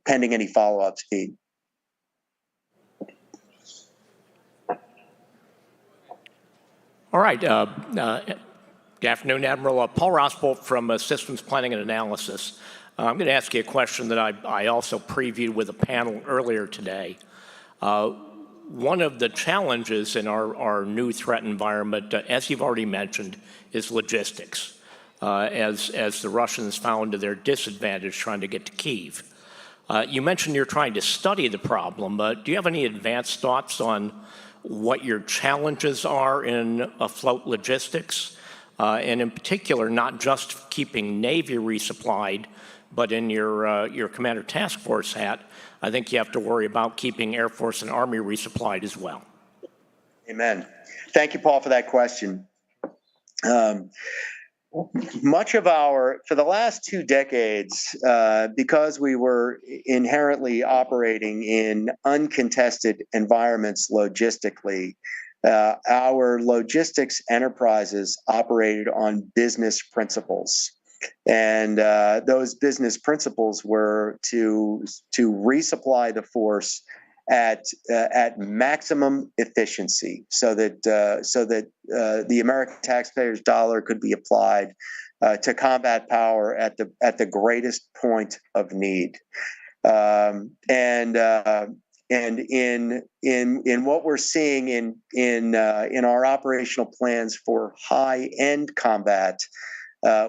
pending any follow-ups, Pete. All right. Good afternoon, Admiral. Paul Rosbolt from Systems Planning and Analysis. I'm going to ask you a question that I also previewed with a panel earlier today. One of the challenges in our new threat environment, as you've already mentioned, is logistics, as the Russians found to their disadvantage trying to get to Kyiv. You mentioned you're trying to study the problem. Do you have any advanced thoughts on what your challenges are in afloat logistics? And in particular, not just keeping Navy resupplied, but in your Commander Task Force hat, I think you have to worry about keeping Air Force and Army resupplied as well. Amen. Thank you, Paul, for that question. Much of for the last 2 decades, because we were inherently operating in uncontested environments logistically, our logistics enterprises operated on business principles. And those business principles were to resupply the force at maximum efficiency, so that the American taxpayer's dollar could be applied to combat power at the greatest point of need. And in what we're seeing in our operational plans for high-end combat,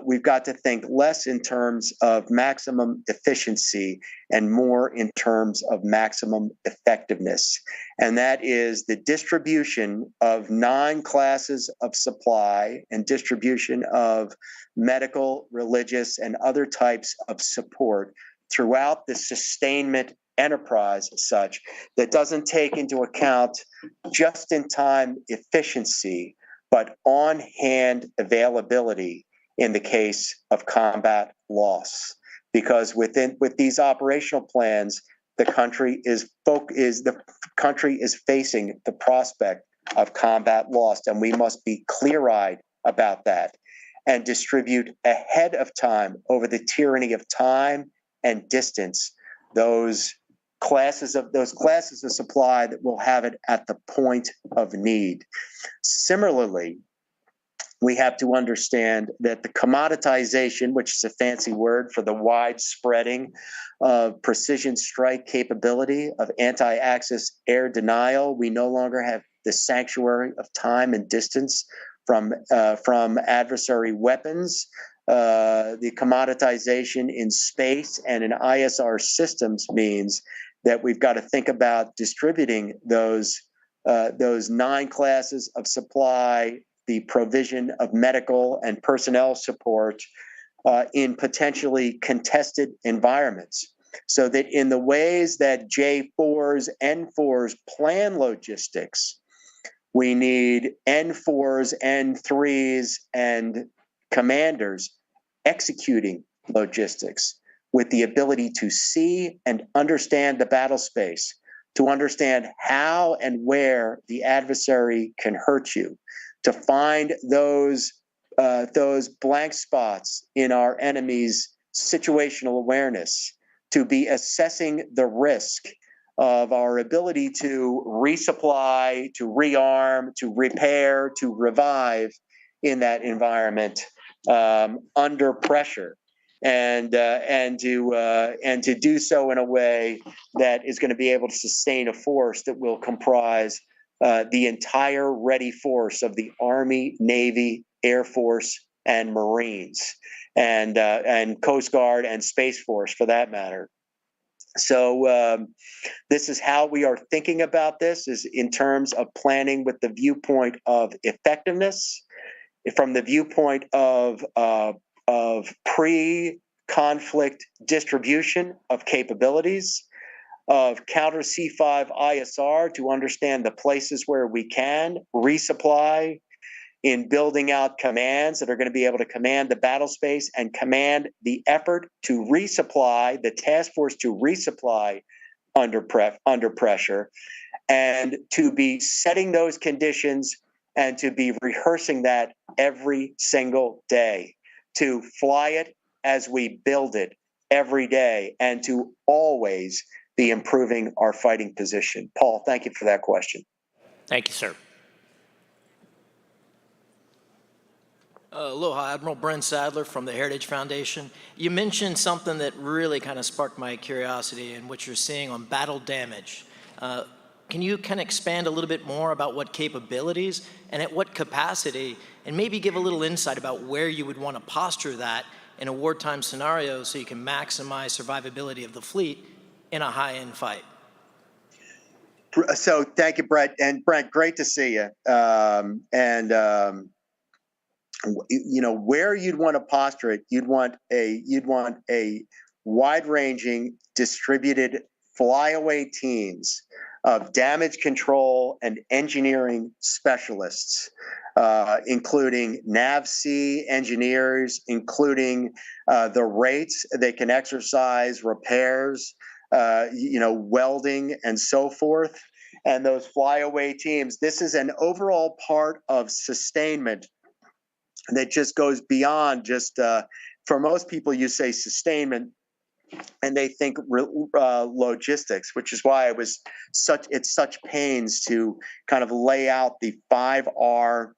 we've got to think less in terms of maximum efficiency and more in terms of maximum effectiveness. And that is the distribution of 9 classes of supply and distribution of medical, religious, and other types of support throughout the sustainment enterprise such that doesn't take into account just-in-time efficiency, but on-hand availability in the case of combat loss. Because with these operational plans, the country is facing the prospect of combat loss, and we must be clear-eyed about that and distribute ahead of time over the tyranny of time and distance those classes of supply that will have it at the point of need. Similarly, we have to understand that the commoditization, which is a fancy word for the widespreading of precision strike capability of anti-axis air denial, we no longer have the sanctuary of time and distance from adversary weapons. The commoditization in space and in ISR systems means that we've got to think about distributing those 9 classes of supply, the provision of medical and personnel support in potentially contested environments, so that in the ways that J4s, N4s plan logistics, we need N4s, N3s, and commanders executing logistics with the ability to see and understand the battle space, to understand how and where the adversary can hurt you, to find those blank spots in our enemy's situational awareness, to be assessing the risk of our ability to resupply, to rearm, to repair, to revive in that environment under pressure, and to do so in a way that is going to be able to sustain a force that will comprise the entire ready force of the Army, Navy, Air Force, and Marines and Coast Guard and Space Force for that matter. So this is how we are thinking about this, is in terms of planning with the viewpoint of effectiveness, from the viewpoint of pre-conflict distribution of capabilities, of counter C5 ISR to understand the places where we can resupply, in building out commands that are going to be able to command the battle space and command the effort to resupply, the task force to resupply under pressure, and to be setting those conditions and to be rehearsing that every single day, to fly it as we build it every day, and to always be improving our fighting position. Paul, thank you for that question. Thank you, sir. Aloha, Admiral Brent Sadler from the Heritage Foundation. You mentioned something that really kind of sparked my curiosity in what you're seeing on battle damage. Can you kind of expand a little bit more about what capabilities and at what capacity, and maybe give a little insight about where you would want to posture that in a wartime scenario so you can maximize survivability of the fleet in a high-end fight? So thank you, Brett. And Brent, great to see you. You know, where you'd want to posture it, you'd want a wide-ranging, distributed flyaway teams of damage control and engineering specialists, including NAVC engineers, including the rates they can exercise repairs, welding and so forth. And those flyaway teams, this is an overall part of sustainment that just goes beyond just, for most people, you say sustainment, and they think logistics, which is why it's such pains to kind of lay out the 5R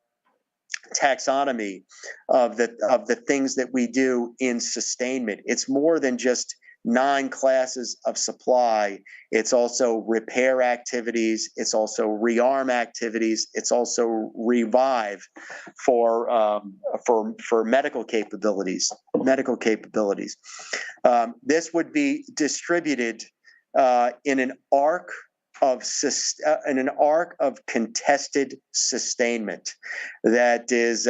taxonomy of the things that we do in sustainment. It's more than just 9 classes of supply. It's also repair activities. It's also rearm activities. It's also revive for medical capabilities. This would be distributed in an arc of contested sustainment that is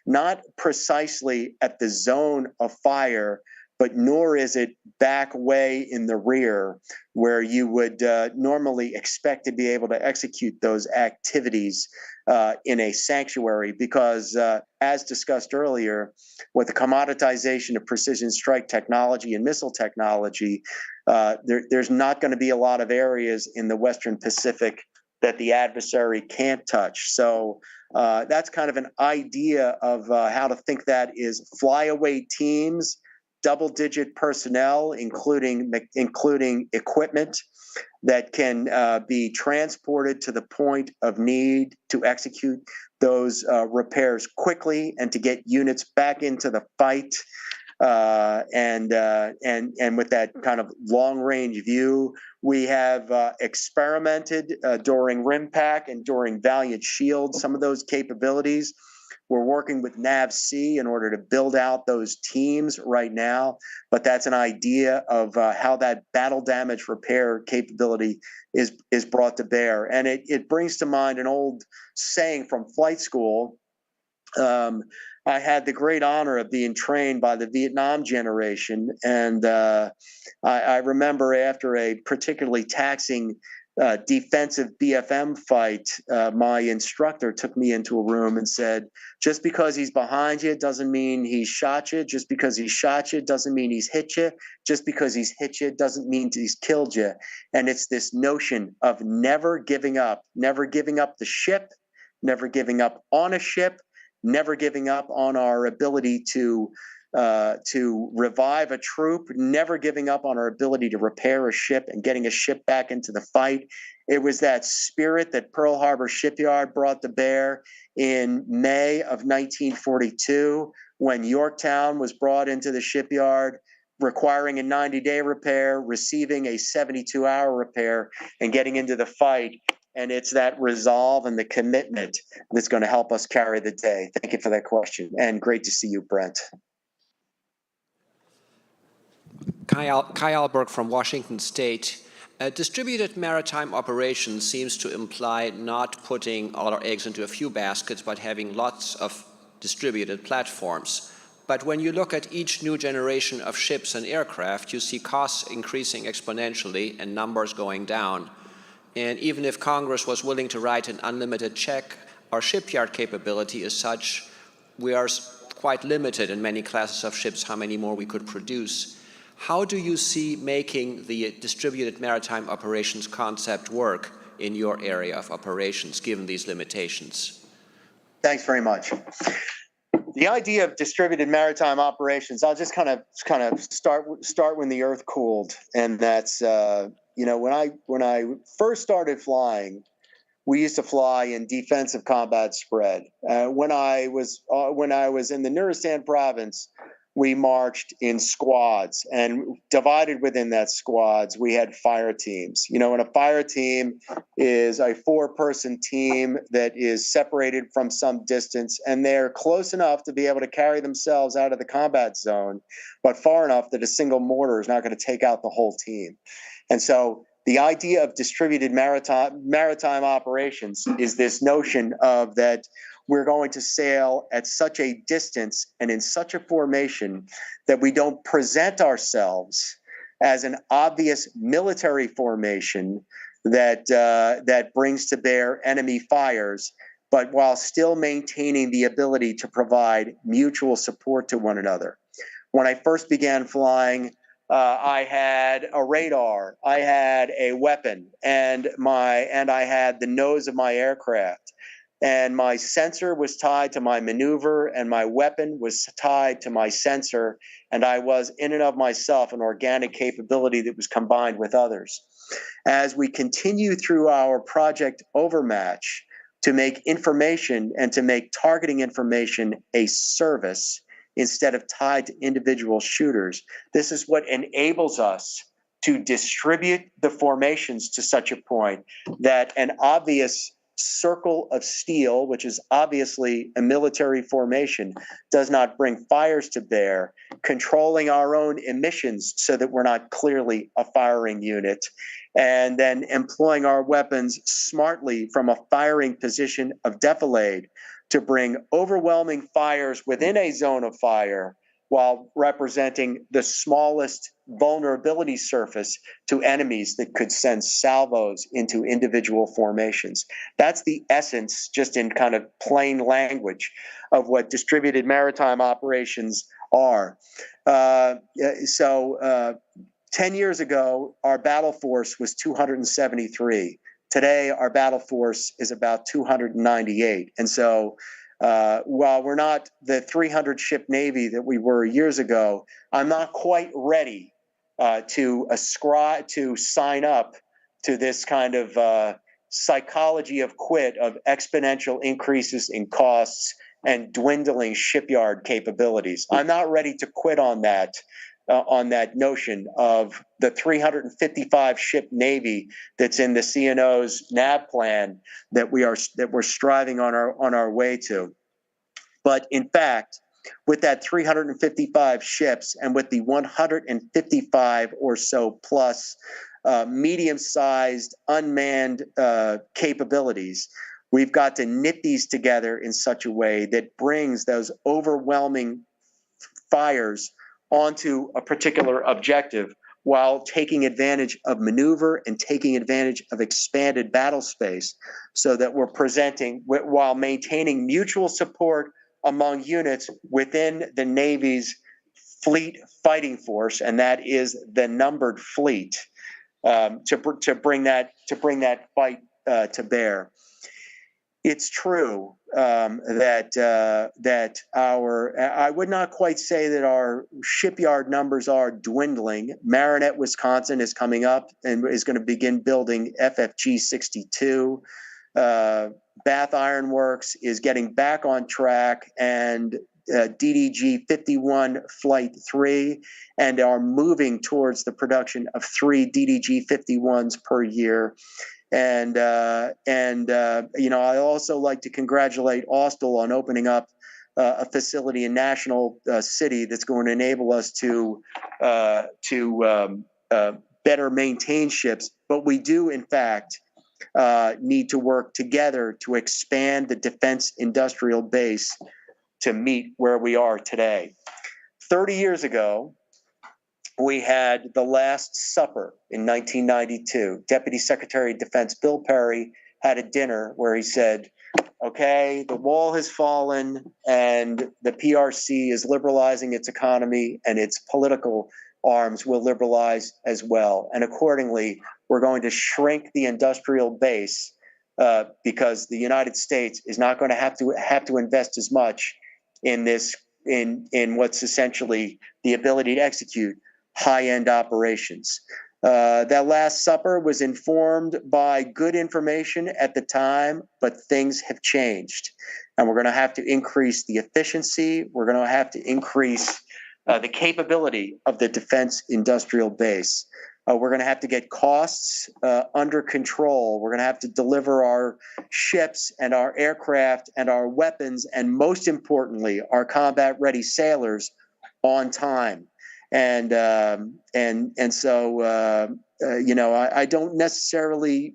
not precisely at the zone of fire, but nor is it back way in the rear where you would normally expect to be able to execute those activities in a sanctuary, because as discussed earlier, with the commoditization of precision strike technology and missile technology, there's not going to be a lot of areas in the Western Pacific that the adversary can't touch. So that's kind of an idea of how to think that is flyaway teams, double-digit personnel, including equipment that can be transported to the point of need to execute those repairs quickly and to get units back into the fight. And with that kind of long-range view, we have experimented during RIMPAC and during Valiant Shield some of those capabilities. We're working with NAVC in order to build out those teams right now, but that's an idea of how that battle damage repair capability is brought to bear. And it brings to mind an old saying from flight school. I had the great honor of being trained by the Vietnam generation, and I remember after a particularly taxing defensive BFM fight, my instructor took me into a room and said, just because he's behind you doesn't mean he's shot you. Just because he's shot you doesn't mean he's hit you. Just because he's hit you doesn't mean he's killed you. And it's this notion of never giving up the ship, never giving up on a ship, never giving up on our ability to revive a troop, never giving up on our ability to repair a ship and getting a ship back into the fight. It was that spirit that Pearl Harbor Shipyard brought to bear in May of 1942 when Yorktown was brought into the shipyard, requiring a 90-day repair, receiving a 72-hour repair, and getting into the fight. And it's that resolve and the commitment that's going to help us carry the day. Thank you for that question. And great to see you, Brent. Kai Alberg from Washington State. Distributed maritime operations seems to imply not putting all our eggs into a few baskets, but having lots of distributed platforms. But when you look at each new generation of ships and aircraft, you see costs increasing exponentially and numbers going down. And even if Congress was willing to write an unlimited check, our shipyard capability is such we are quite limited in many classes of ships how many more we could produce. How do you see making the distributed maritime operations concept work in your area of operations, given these limitations? Thanks very much. The idea of distributed maritime operations, I'll just kind of start when the Earth cooled, and that's when I first started flying, we used to fly in defensive combat spread. When I was in the Nuristan province, we marched in squads, and divided within that squads, we had fire teams. And a fire team is a 4-person team that is separated from some distance, and they're close enough to be able to carry themselves out of the combat zone, but far enough that a single mortar is not going to take out the whole team. And so the idea of distributed maritime operations is this notion of that we're going to sail at such a distance and in such a formation that we don't present ourselves as an obvious military formation that brings to bear enemy fires, but while still maintaining the ability to provide mutual support to one another. When I first began flying, I had a radar, I had a weapon, and I had the nose of my aircraft. And my sensor was tied to my maneuver, and my weapon was tied to my sensor, and I was in and of myself an organic capability that was combined with others. As we continue through our Project Overmatch to make information and to make targeting information a service instead of tied to individual shooters, this is what enables us to distribute the formations to such a point that an obvious circle of steel, which is obviously a military formation, does not bring fires to bear, controlling our own emissions so that we're not clearly a firing unit, and then employing our weapons smartly from a firing position of defilade to bring overwhelming fires within a zone of fire while representing the smallest vulnerability surface to enemies that could send salvos into individual formations. That's the essence, just in kind of plain language, of what distributed maritime operations are. 10 years ago, our battle force was 273. Today, our battle force is about 298. And so while we're not the 300-ship Navy that we were years ago, I'm not quite ready to sign up to this kind of psychology of quit, of exponential increases in costs and dwindling shipyard capabilities. I'm not ready to quit on that notion of the 355-ship Navy that's in the CNO's NAV plan that we're striving on our way to. But in fact, with that 355 ships and with the 155 or so plus medium-sized unmanned capabilities, we've got to knit these together in such a way that brings those overwhelming fires onto a particular objective while taking advantage of maneuver and taking advantage of expanded battle space, so that we're presenting while maintaining mutual support among units within the Navy's fleet fighting force, and that is the numbered fleet, to bring that fight to bear. It's true that I would not quite say that our shipyard numbers are dwindling. Marinette, Wisconsin is coming up and is going to begin building FFG 62. Bath Iron Works is getting back on track, and DDG 51 Flight 3, and are moving towards the production of 3 DDG 51s per year. I also like to congratulate Austell on opening up a facility in National City that's going to enable us to better maintain ships. But we do, in fact, need to work together to expand the defense industrial base to meet where we are today. 30 years ago, we had the Last Supper in 1992. Deputy Secretary of Defense Bill Perry had a dinner where he said, okay, the wall has fallen and the PRC is liberalizing its economy and its political arms will liberalize as well. And accordingly, we're going to shrink the industrial base because the United States is not going to have to invest as much in this, in what's essentially the ability to execute high-end operations. That Last Supper was informed by good information at the time, but things have changed. And we're going to have to increase the efficiency. We're going to have to increase the capability of the defense industrial base. We're going to have to get costs under control. We're going to have to deliver our ships and our aircraft and our weapons, and most importantly, our combat-ready sailors on time. I don't necessarily,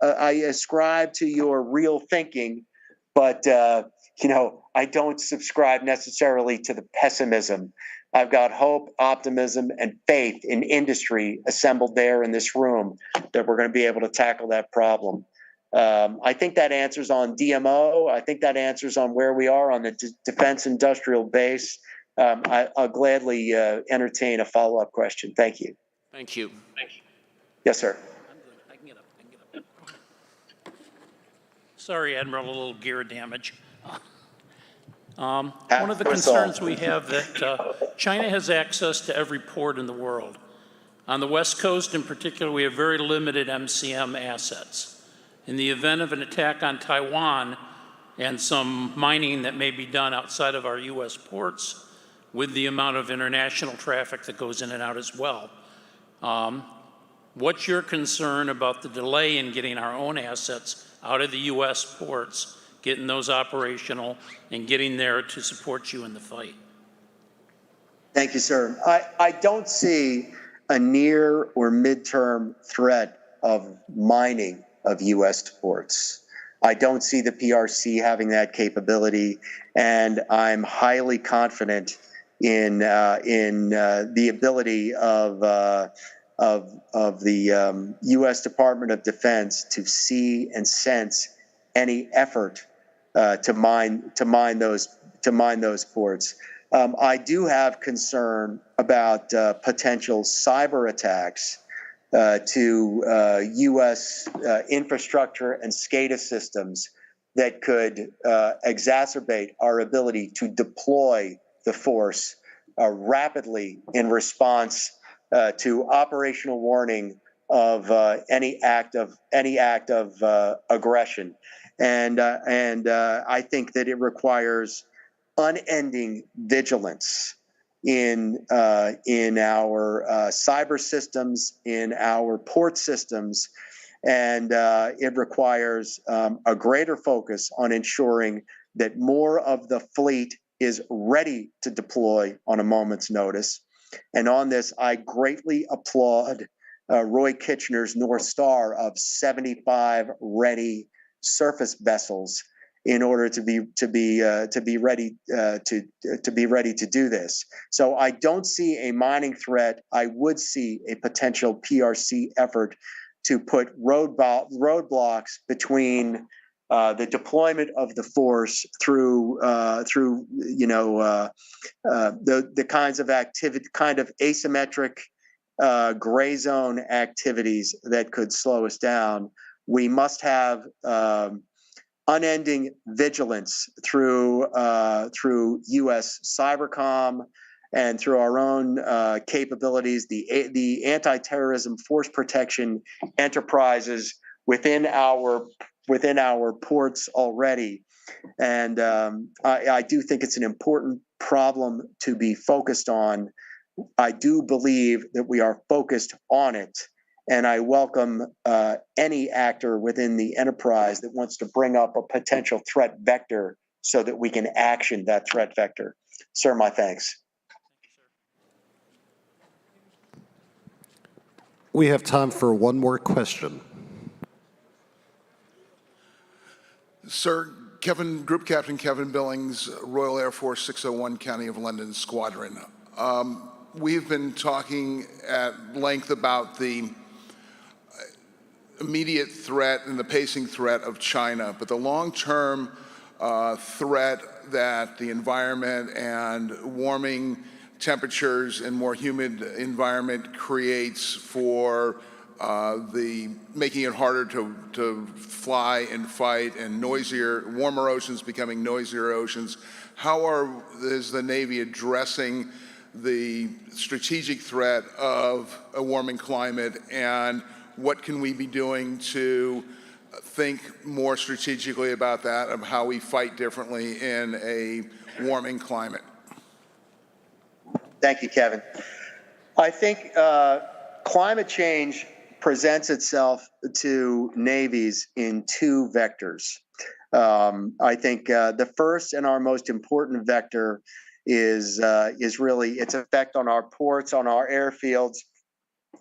I ascribe to your real thinking, but, I don't subscribe necessarily to the pessimism. I've got hope, optimism, and faith in industry assembled there in this room that we're going to be able to tackle that problem. I think that answers on DMO. I think that answers on where we are on the defense industrial base. I'll gladly entertain a follow-up question. Thank you. Thank you. Yes, sir. I can get up. Sorry, Admiral, a little gear damage. One of the concerns we have that China has access to every port in the world. On the West Coast in particular, we have very limited MCM assets. In the event of an attack on Taiwan and some mining that may be done outside of our U.S. ports, with the amount of international traffic that goes in and out as well, what's your concern about the delay in getting our own assets out of the U.S. ports, getting those operational, and getting there to support you in the fight? Thank you, sir. I don't see a near or midterm threat of mining of U.S. ports. I don't see the PRC having that capability, and I'm highly confident in the ability of the U.S. Department of Defense to see and sense any effort to mine those ports. I do have concern about potential cyber attacks to U.S. infrastructure and SCADA systems that could exacerbate our ability to deploy the force rapidly in response to operational warning of any act of aggression, and I think that it requires unending vigilance in our cyber systems, in our port systems, and it requires a greater focus on ensuring that more of the fleet is ready to deploy on a moment's notice. And on this, I greatly applaud Roy Kitchener's North Star of 75 ready surface vessels in order to be ready to do this. So I don't see a mining threat. I would see a potential PRC effort to put roadblocks between the deployment of the force through the kinds of asymmetric gray zone activities that could slow us down. We must have unending vigilance through U.S. cybercom and through our own capabilities, the anti-terrorism force protection enterprises within our ports already. And I do think it's an important problem to be focused on. I do believe that we are focused on it. and I welcome any actor within the enterprise that wants to bring up a potential threat vector so that we can action that threat vector. Sir, my thanks. We have time for one more question. Sir, Group Captain Kevin Billings, Royal Air Force 601 County of London Squadron. We've been talking at length about the immediate threat and the pacing threat of China, but the long-term threat that the environment and warming temperatures and more humid environment creates for making it harder to fly and fight, and warmer oceans becoming noisier oceans. How is the Navy addressing the strategic threat of a warming climate, and what can we be doing to think more strategically about that, of how we fight differently in a warming climate? Thank you, Kevin. I think climate change presents itself to navies in two vectors. I think the first and our most important vector is really its effect on our ports, on our airfields,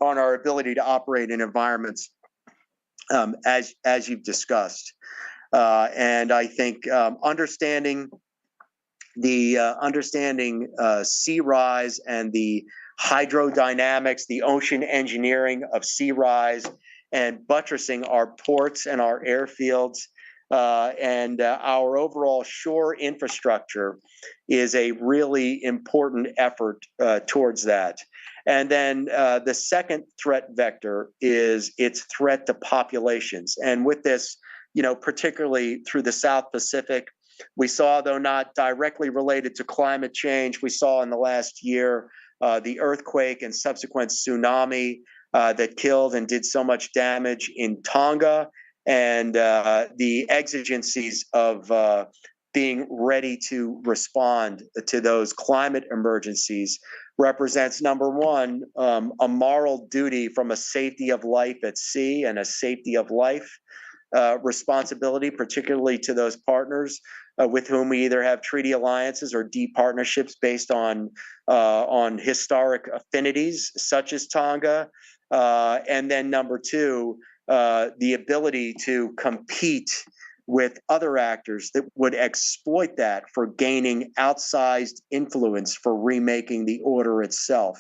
on our ability to operate in environments as you've discussed. And I think understanding sea rise and the hydrodynamics, the ocean engineering of sea rise, and buttressing our ports and our airfields and our overall shore infrastructure is a really important effort towards that. And then the second threat vector is its threat to populations. And with this, particularly through the South Pacific, we saw, though not directly related to climate change, we saw in the last year the earthquake and subsequent tsunami that killed and did so much damage in Tonga, and the exigencies of being ready to respond to those climate emergencies represents, number one, a moral duty from a safety of life at sea and a safety of life responsibility, particularly to those partners with whom we either have treaty alliances or deep partnerships based on historic affinities, such as Tonga. And then number two, the ability to compete with other actors that would exploit that for gaining outsized influence for remaking the order itself.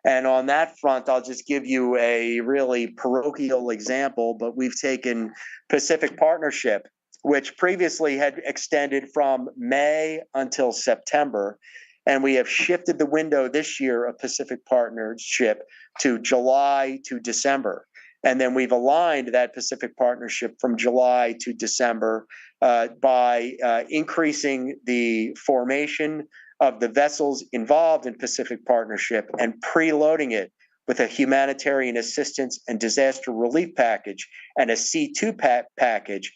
And on that front, I'll just give you a really parochial example, but we've taken Pacific Partnership, which previously had extended from May until September, and we have shifted the window this year of Pacific Partnership to July to December. And then we've aligned that Pacific Partnership from July to December by increasing the formation of the vessels involved in Pacific Partnership and preloading it with a humanitarian assistance and disaster relief package and a C2 package,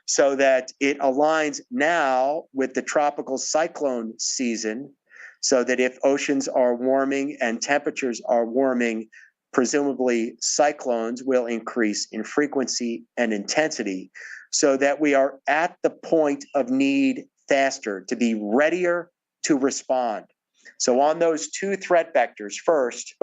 so that it aligns now with the tropical cyclone season, so that if oceans are warming and temperatures are warming, presumably cyclones will increase in frequency and intensity, so that we are at the point of need faster, to be readier to respond. So on those two threat vectors, first,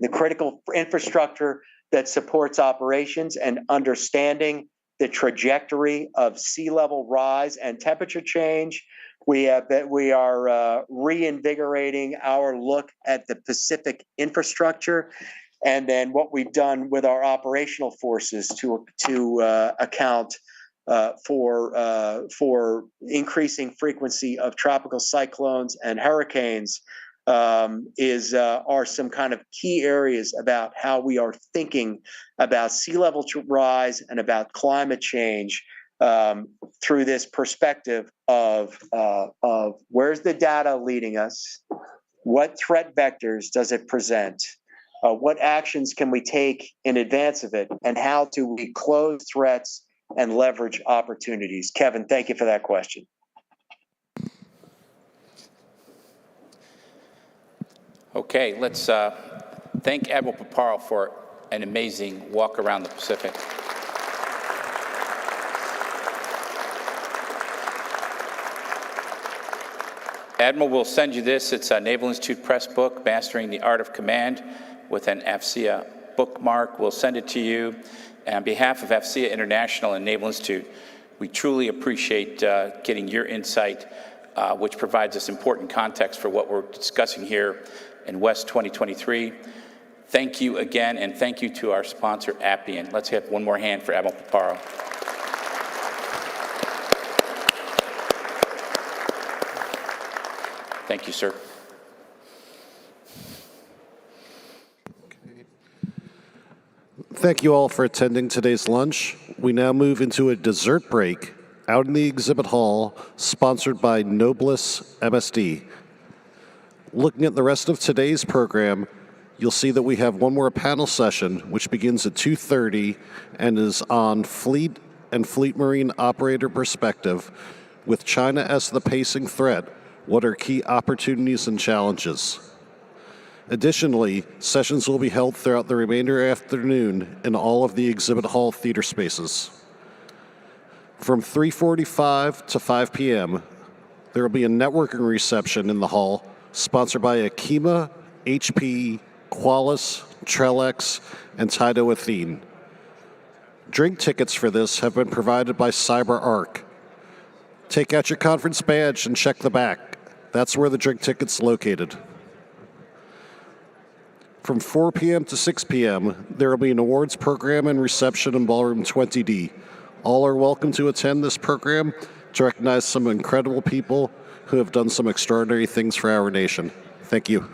the critical infrastructure that supports operations and understanding the trajectory of sea level rise and temperature change, we are reinvigorating our look at the Pacific infrastructure, and then what we've done with our operational forces to account for increasing frequency of tropical cyclones and hurricanes are some kind of key areas about how we are thinking about sea level rise and about climate change through this perspective of where's the data leading us, what threat vectors does it present, what actions can we take in advance of it, and how do we close threats and leverage opportunities. Kevin, thank you for that question. Okay, let's thank Admiral Paparo for an amazing walk around the Pacific. Admiral will send you this. It's a Naval Institute Press book, Mastering the Art of Command, with an AFCEA bookmark. We'll send it to you. And on behalf of AFCEA International and Naval Institute, we truly appreciate getting your insight, which provides us important context for what we're discussing here in West 2023. Thank you again, and thank you to our sponsor, Appian. Let's have one more hand for Admiral Paparo. Thank you, sir. Thank you all for attending today's lunch. We now move into a dessert break out in the exhibit hall, sponsored by Nobles MSD. Looking at the rest of today's program, you'll see that we have one more panel session, which begins at 2:30 and is on fleet and fleet marine operator perspective. With China as the pacing threat, what are key opportunities and challenges? Additionally, sessions will be held throughout the remainder of the afternoon in all of the exhibit hall theater spaces. From 3:45 to 5 p.m., there will be a networking reception in the hall sponsored by Akima, HP, Qualys, Trellix, and Taito Athene. Drink tickets for this have been provided by CyberArk. Take out your conference badge and check the back. That's where the drink ticket's located. From 4 p.m. to 6 p.m., there will be an awards program and reception in Ballroom 20D. All are welcome to attend this program to recognize some incredible people who have done some extraordinary things for our nation. Thank you.